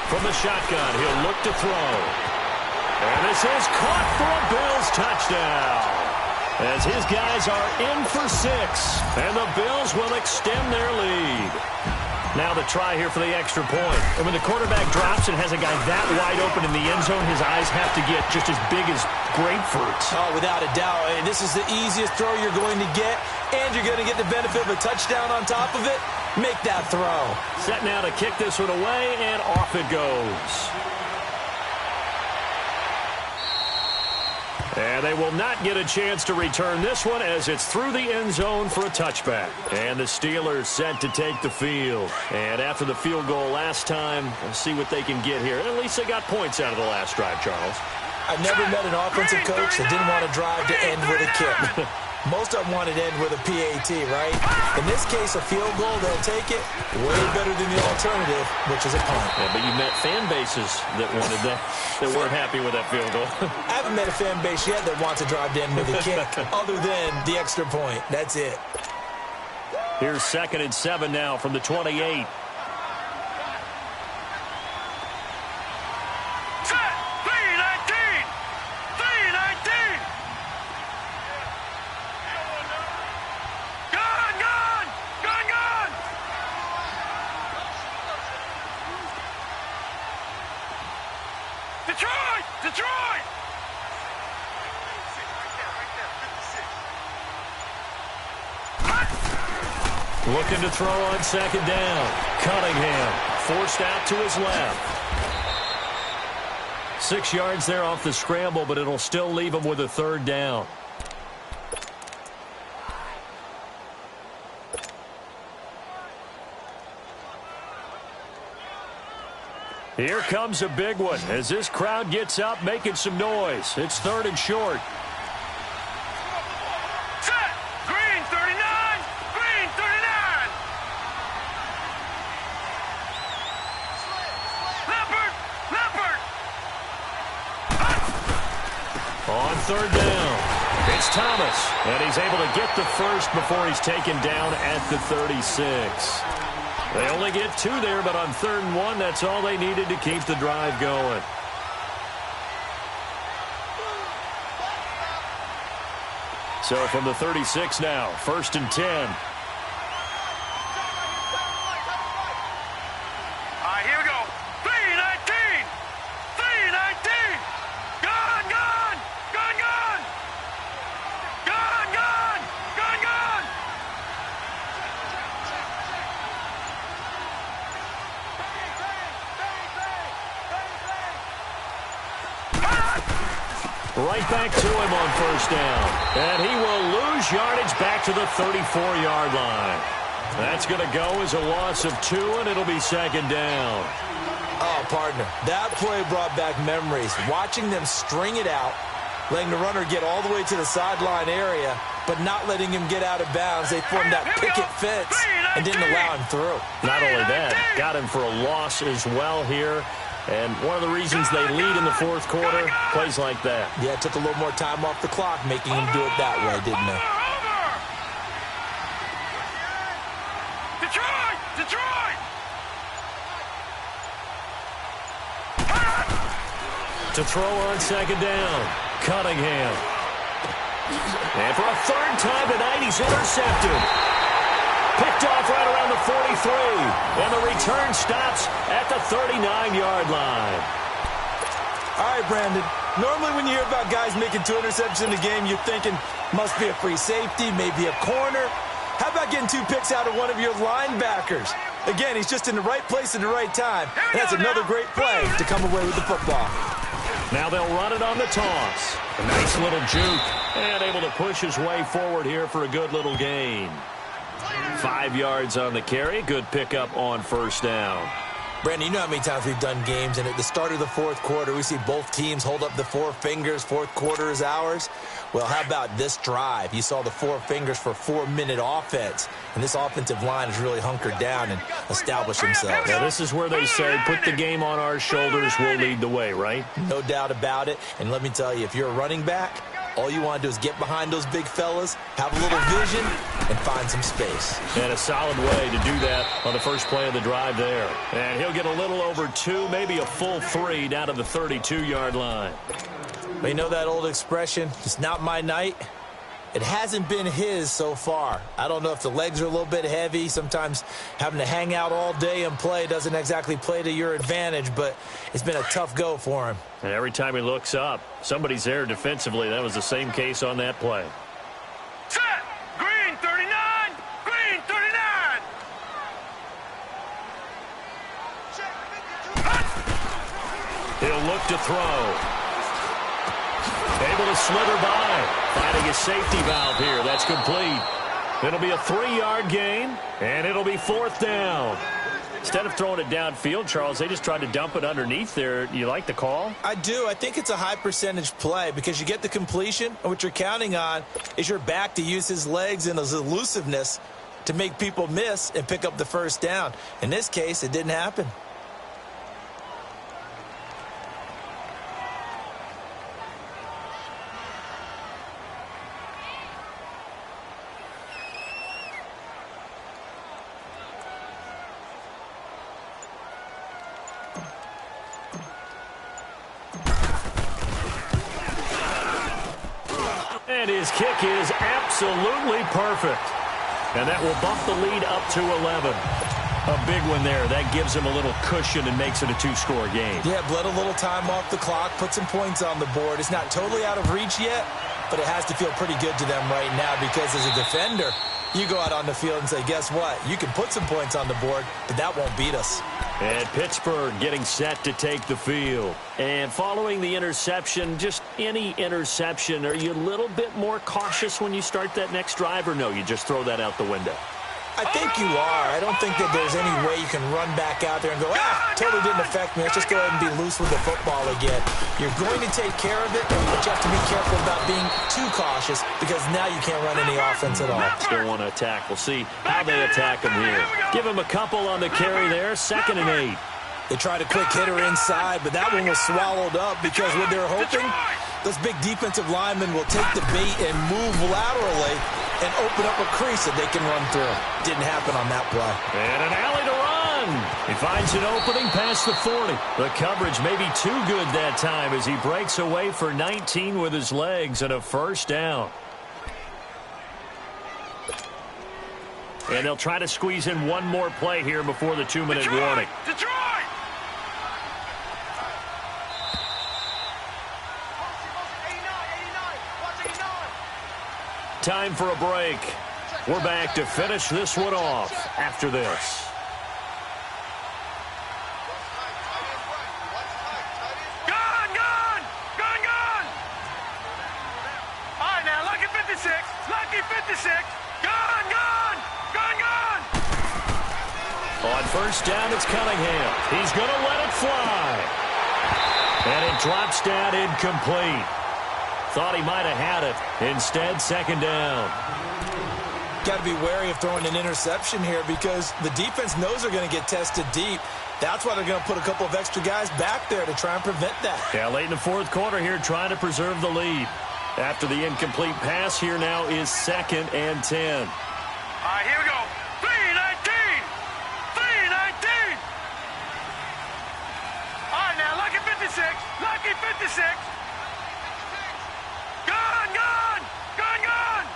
Speaker 3: From the shotgun, he'll look to throw. And this is caught for a Bills touchdown. As his guys are in for 6. And the Bills will extend their lead. Now the try here for the extra point. And when the quarterback drops and has a guy that wide open in the end zone, his eyes have to get just as big as grapefruits.
Speaker 4: Oh, without a doubt. And this is the easiest throw you're going to get, and you're going to get the benefit of a touchdown on top of it. Make that throw.
Speaker 3: Set now to kick this one away, and off it goes. And they will not get a chance to return this one as it's through the end zone for a touchback. And the Steelers set to take the field. And after the field goal last time, we'll see what they can get here. At least they got points out of the last drive, Charles.
Speaker 4: I've never met an offensive coach that didn't want to drive to end with a kick. Most of them want to end with a PAT, right? In this case, a field goal, they'll take it. Way better than the alternative, which is a punt.
Speaker 3: Yeah, but you met fan bases that wanted that weren't happy with that field goal.
Speaker 4: I haven't met a fan base yet that wants to drive to end with a kick, other than the extra point. That's it.
Speaker 3: Here's 2nd and 7 now from the 28.
Speaker 5: Detroit!
Speaker 3: Looking to throw on 2nd down. Cunningham forced out to his left. 6 yards there off the scramble, but it'll still leave him with a 3rd down. Here comes a big one as this crowd gets up making some noise. It's 3rd and short.
Speaker 5: Set! Green 39! Green 39! Leopard! Leopard!
Speaker 3: On 3rd down, it's Thomas, and he's able to get the first before he's taken down at the 36. They only get 2 there, but on 3rd and 1, that's all they needed to keep the drive going. So from the 36 now, 1st and 10.
Speaker 5: All right, here we go. 3-19! 3-19! Gun, gun! Gun, gun! Gun, gun! Gun, gun!
Speaker 3: Right back to him on 1st down. And he will lose yardage back to the 34-yard line. That's going to go as a loss of 2, and it'll be 2nd down.
Speaker 4: Oh, partner, that play brought back memories. Watching them string it out, letting the runner get all the way to the sideline area, but not letting him get out of bounds. They formed that picket fence and didn't allow him through.
Speaker 3: Not only that, got him for a loss as well here. And one of the reasons they lead in the fourth quarter, plays like that.
Speaker 4: Yeah, it took a little more time off the clock, making him do it that way, didn't it?
Speaker 5: Detroit!
Speaker 3: To throw on second down, Cunningham. And for a third time tonight, he's intercepted. Picked off right around the 43. And the return stops at the 39-yard line.
Speaker 4: All right, Brandon. Normally when you hear about guys making 2 interceptions in a game, you're thinking must be a free safety, maybe a corner. How about getting 2 picks out of one of your linebackers? Again, he's just in the right place at the right time. And that's another great play to come away with the football.
Speaker 3: Now they'll run it on the toss. A nice little juke. And able to push his way forward here for a good little gain. 5 yards on the carry. Good pickup on first down.
Speaker 4: Brandon, you know how many times we've done games, and at the start of the fourth quarter, we see both teams hold up the 4 fingers, fourth quarter is ours. Well, how about this drive? You saw the 4 fingers for 4-minute offense, and this offensive line has really hunkered down and established themselves.
Speaker 3: Yeah, this is where they say, put the game on our shoulders, we'll lead the way, right?
Speaker 4: No doubt about it, and let me tell you, if you're a running back, all you want to do is get behind those big fellas, have a little vision, and find some space.
Speaker 3: And a solid way to do that on the first play of the drive there. And he'll get a little over 2, maybe a full 3 down to the 32-yard line.
Speaker 4: But you know that old expression, it's not my night? It hasn't been his so far. I don't know if the legs are a little bit heavy. Sometimes having to hang out all day and play doesn't exactly play to your advantage, but it's been a tough go for him.
Speaker 3: And every time he looks up, somebody's there defensively. That was the same case on that play.
Speaker 5: Set! Green 39! Green 39!
Speaker 3: He'll look to throw. Able to slither by. Finding a safety valve here. That's complete. It'll be a 3-yard gain, and it'll be 4th down. Instead of throwing it downfield, Charles, they just tried to dump it underneath there. You like the call?
Speaker 4: I do. I think it's a high-percentage play because you get the completion, and what you're counting on is your back to use his legs and his elusiveness to make people miss and pick up the first down. In this case, it didn't happen.
Speaker 3: And his kick is absolutely perfect. And that will bump the lead up to 11. A big one there. That gives him a little cushion and makes it a 2-score game.
Speaker 4: Yeah, bled a little time off the clock, put some points on the board. It's not totally out of reach yet, but it has to feel pretty good to them right now because as a defender, you go out on the field and say, guess what? You can put some points on the board, but that won't beat us.
Speaker 3: And Pittsburgh getting set to take the field. And following the interception, just any interception, are you a little bit more cautious when you start that next drive, or no, you just throw that out the window?
Speaker 4: I think you are. I don't think that there's any way you can run back out there and go, totally didn't affect me. Let's just go ahead and be loose with the football again. You're going to take care of it, but you have to be careful about being too cautious because now you can't run any offense at all.
Speaker 3: Still want to attack. We'll see how they attack him here. Give him a couple on the carry there. 2nd and 8.
Speaker 4: They tried a quick hitter inside, but that one was swallowed up because what they're hoping, those big defensive linemen will take the bait and move laterally and open up a crease that they can run through. Didn't happen on that play.
Speaker 3: And an alley to run. He finds an opening past the 40. The coverage may be too good that time as he breaks away for 19 with his legs and a first down. And they'll try to squeeze in one more play here before the 2-minute warning.
Speaker 5: Detroit!
Speaker 3: Time for a break. We're back to finish this one off after this.
Speaker 5: Gone! All right, now, lucky 56. Lucky 56. Gone!
Speaker 3: On first down, it's Cunningham. He's going to let it fly. And it drops down incomplete. Thought he might have had it. Instead, second down.
Speaker 4: Got to be wary of throwing an interception here because the defense knows they're going to get tested deep. That's why they're going to put a couple of extra guys back there to try and prevent that.
Speaker 3: Yeah, late in the fourth quarter here, trying to preserve the lead. After the incomplete pass, here now is 2nd and 10.
Speaker 5: All right, here we go. 3-19. 3-19. All right, now, lucky 56. Lucky 56. Gone, gone. Gone, gone.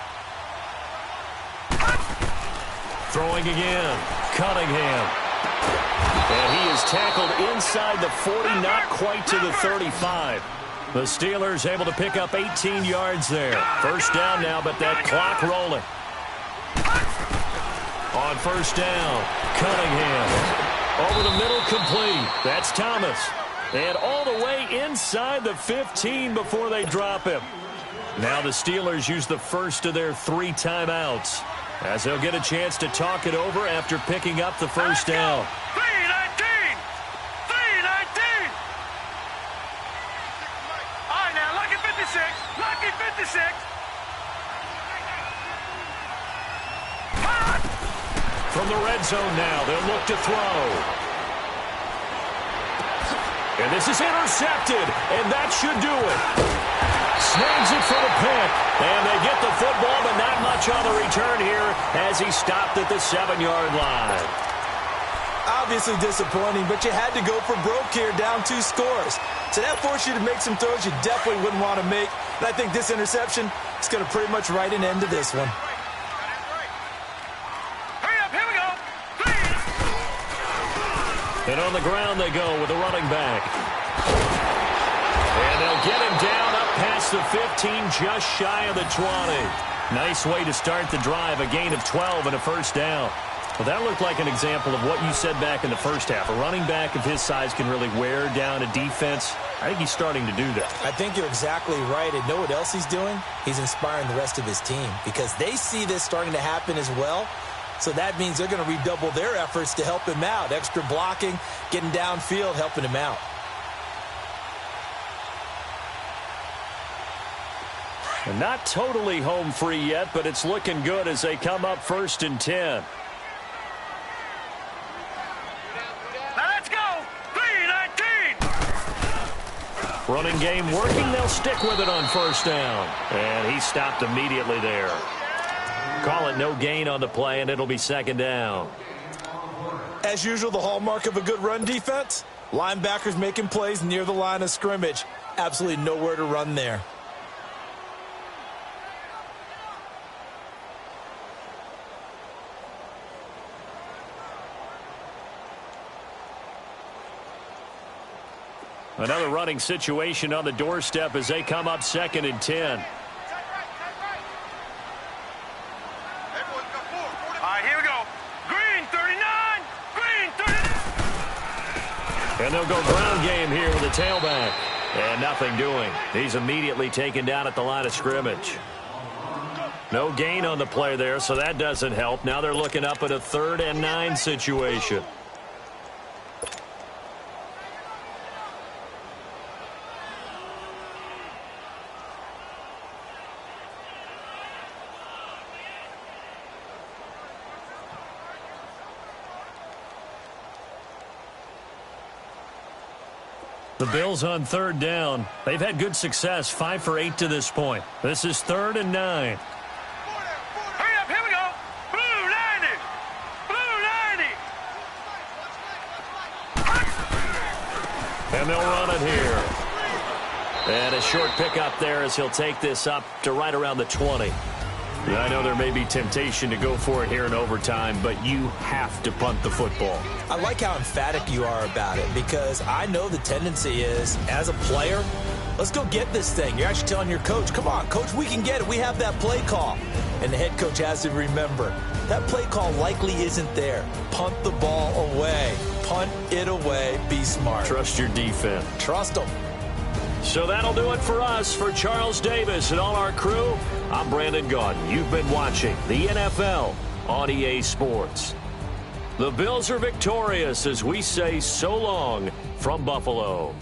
Speaker 3: Throwing again. Cunningham. And he is tackled inside the 40, not quite to the 35. The Steelers able to pick up 18 yards there. First down now, but that clock rolling. On first down, Cunningham. Over the middle, complete. That's Thomas. And all the way inside the 15 before they drop him. Now the Steelers use the first of their 3 timeouts, as they'll get a chance to talk it over after picking up the first down.
Speaker 5: 3-19. 3-19. All right, now, lucky 56. Lucky 56.
Speaker 3: From the red zone now, they'll look to throw. And this is intercepted, and that should do it. Snags it for the pick, and they get the football, but not much on the return here as he stopped at the 7-yard line.
Speaker 4: Obviously disappointing, but you had to go for broke here, down 2 scores. So that forced you to make some throws you definitely wouldn't want to make. And I think this interception is going to pretty much write an end to this one.
Speaker 5: Hurry up, here we go. 3.
Speaker 3: And on the ground they go with the running back. And they'll get him down up past the 15, just shy of the 20. Nice way to start the drive, a gain of 12 and a first down. Well, that looked like an example of what you said back in the first half. A running back of his size can really wear down a defense. I think he's starting to do that.
Speaker 4: I think you're exactly right. And know what else he's doing? He's inspiring the rest of his team because they see this starting to happen as well. So that means they're going to redouble their efforts to help him out. Extra blocking, getting downfield, helping him out.
Speaker 3: And not totally home free yet, but it's looking good as they come up 1st and 10. Running game working. They'll stick with it on first down. And he stopped immediately there. Call it no gain on the play, and it'll be 2nd down.
Speaker 4: As usual, the hallmark of a good run defense, linebackers making plays near the line of scrimmage. Absolutely nowhere to run there.
Speaker 3: Another running situation on the doorstep as they come up 2nd and 10.
Speaker 5: All right, here we go. Green 39. Green 39.
Speaker 3: And they'll go ground game here with the tailback. And nothing doing. He's immediately taken down at the line of scrimmage. No gain on the play there, so that doesn't help. Now they're looking up at a 3rd and 9 situation. The Bills on 3rd down. They've had good success, 5 for 8 to this point. This is 3rd and 9.
Speaker 5: Hurry up, here we go. Blue 90. Blue 90.
Speaker 3: And they'll run it here. And a short pickup there as he'll take this up to right around the 20. I know there may be temptation to go for it here in overtime, but you have to punt the football.
Speaker 4: I like how emphatic you are about it because I know the tendency is, as a player, let's go get this thing. You're actually telling your coach, come on, coach, we can get it. We have that play call. And the head coach has to remember, that play call likely isn't there. Punt the ball away. Punt it away. Be smart.
Speaker 3: Trust your defense.
Speaker 4: Trust them.
Speaker 3: So that'll do it for us. For Charles Davis and all our crew, I'm Brandon Gaudin. You've been watching the NFL on EA Sports. The Bills are victorious as we say so long from Buffalo.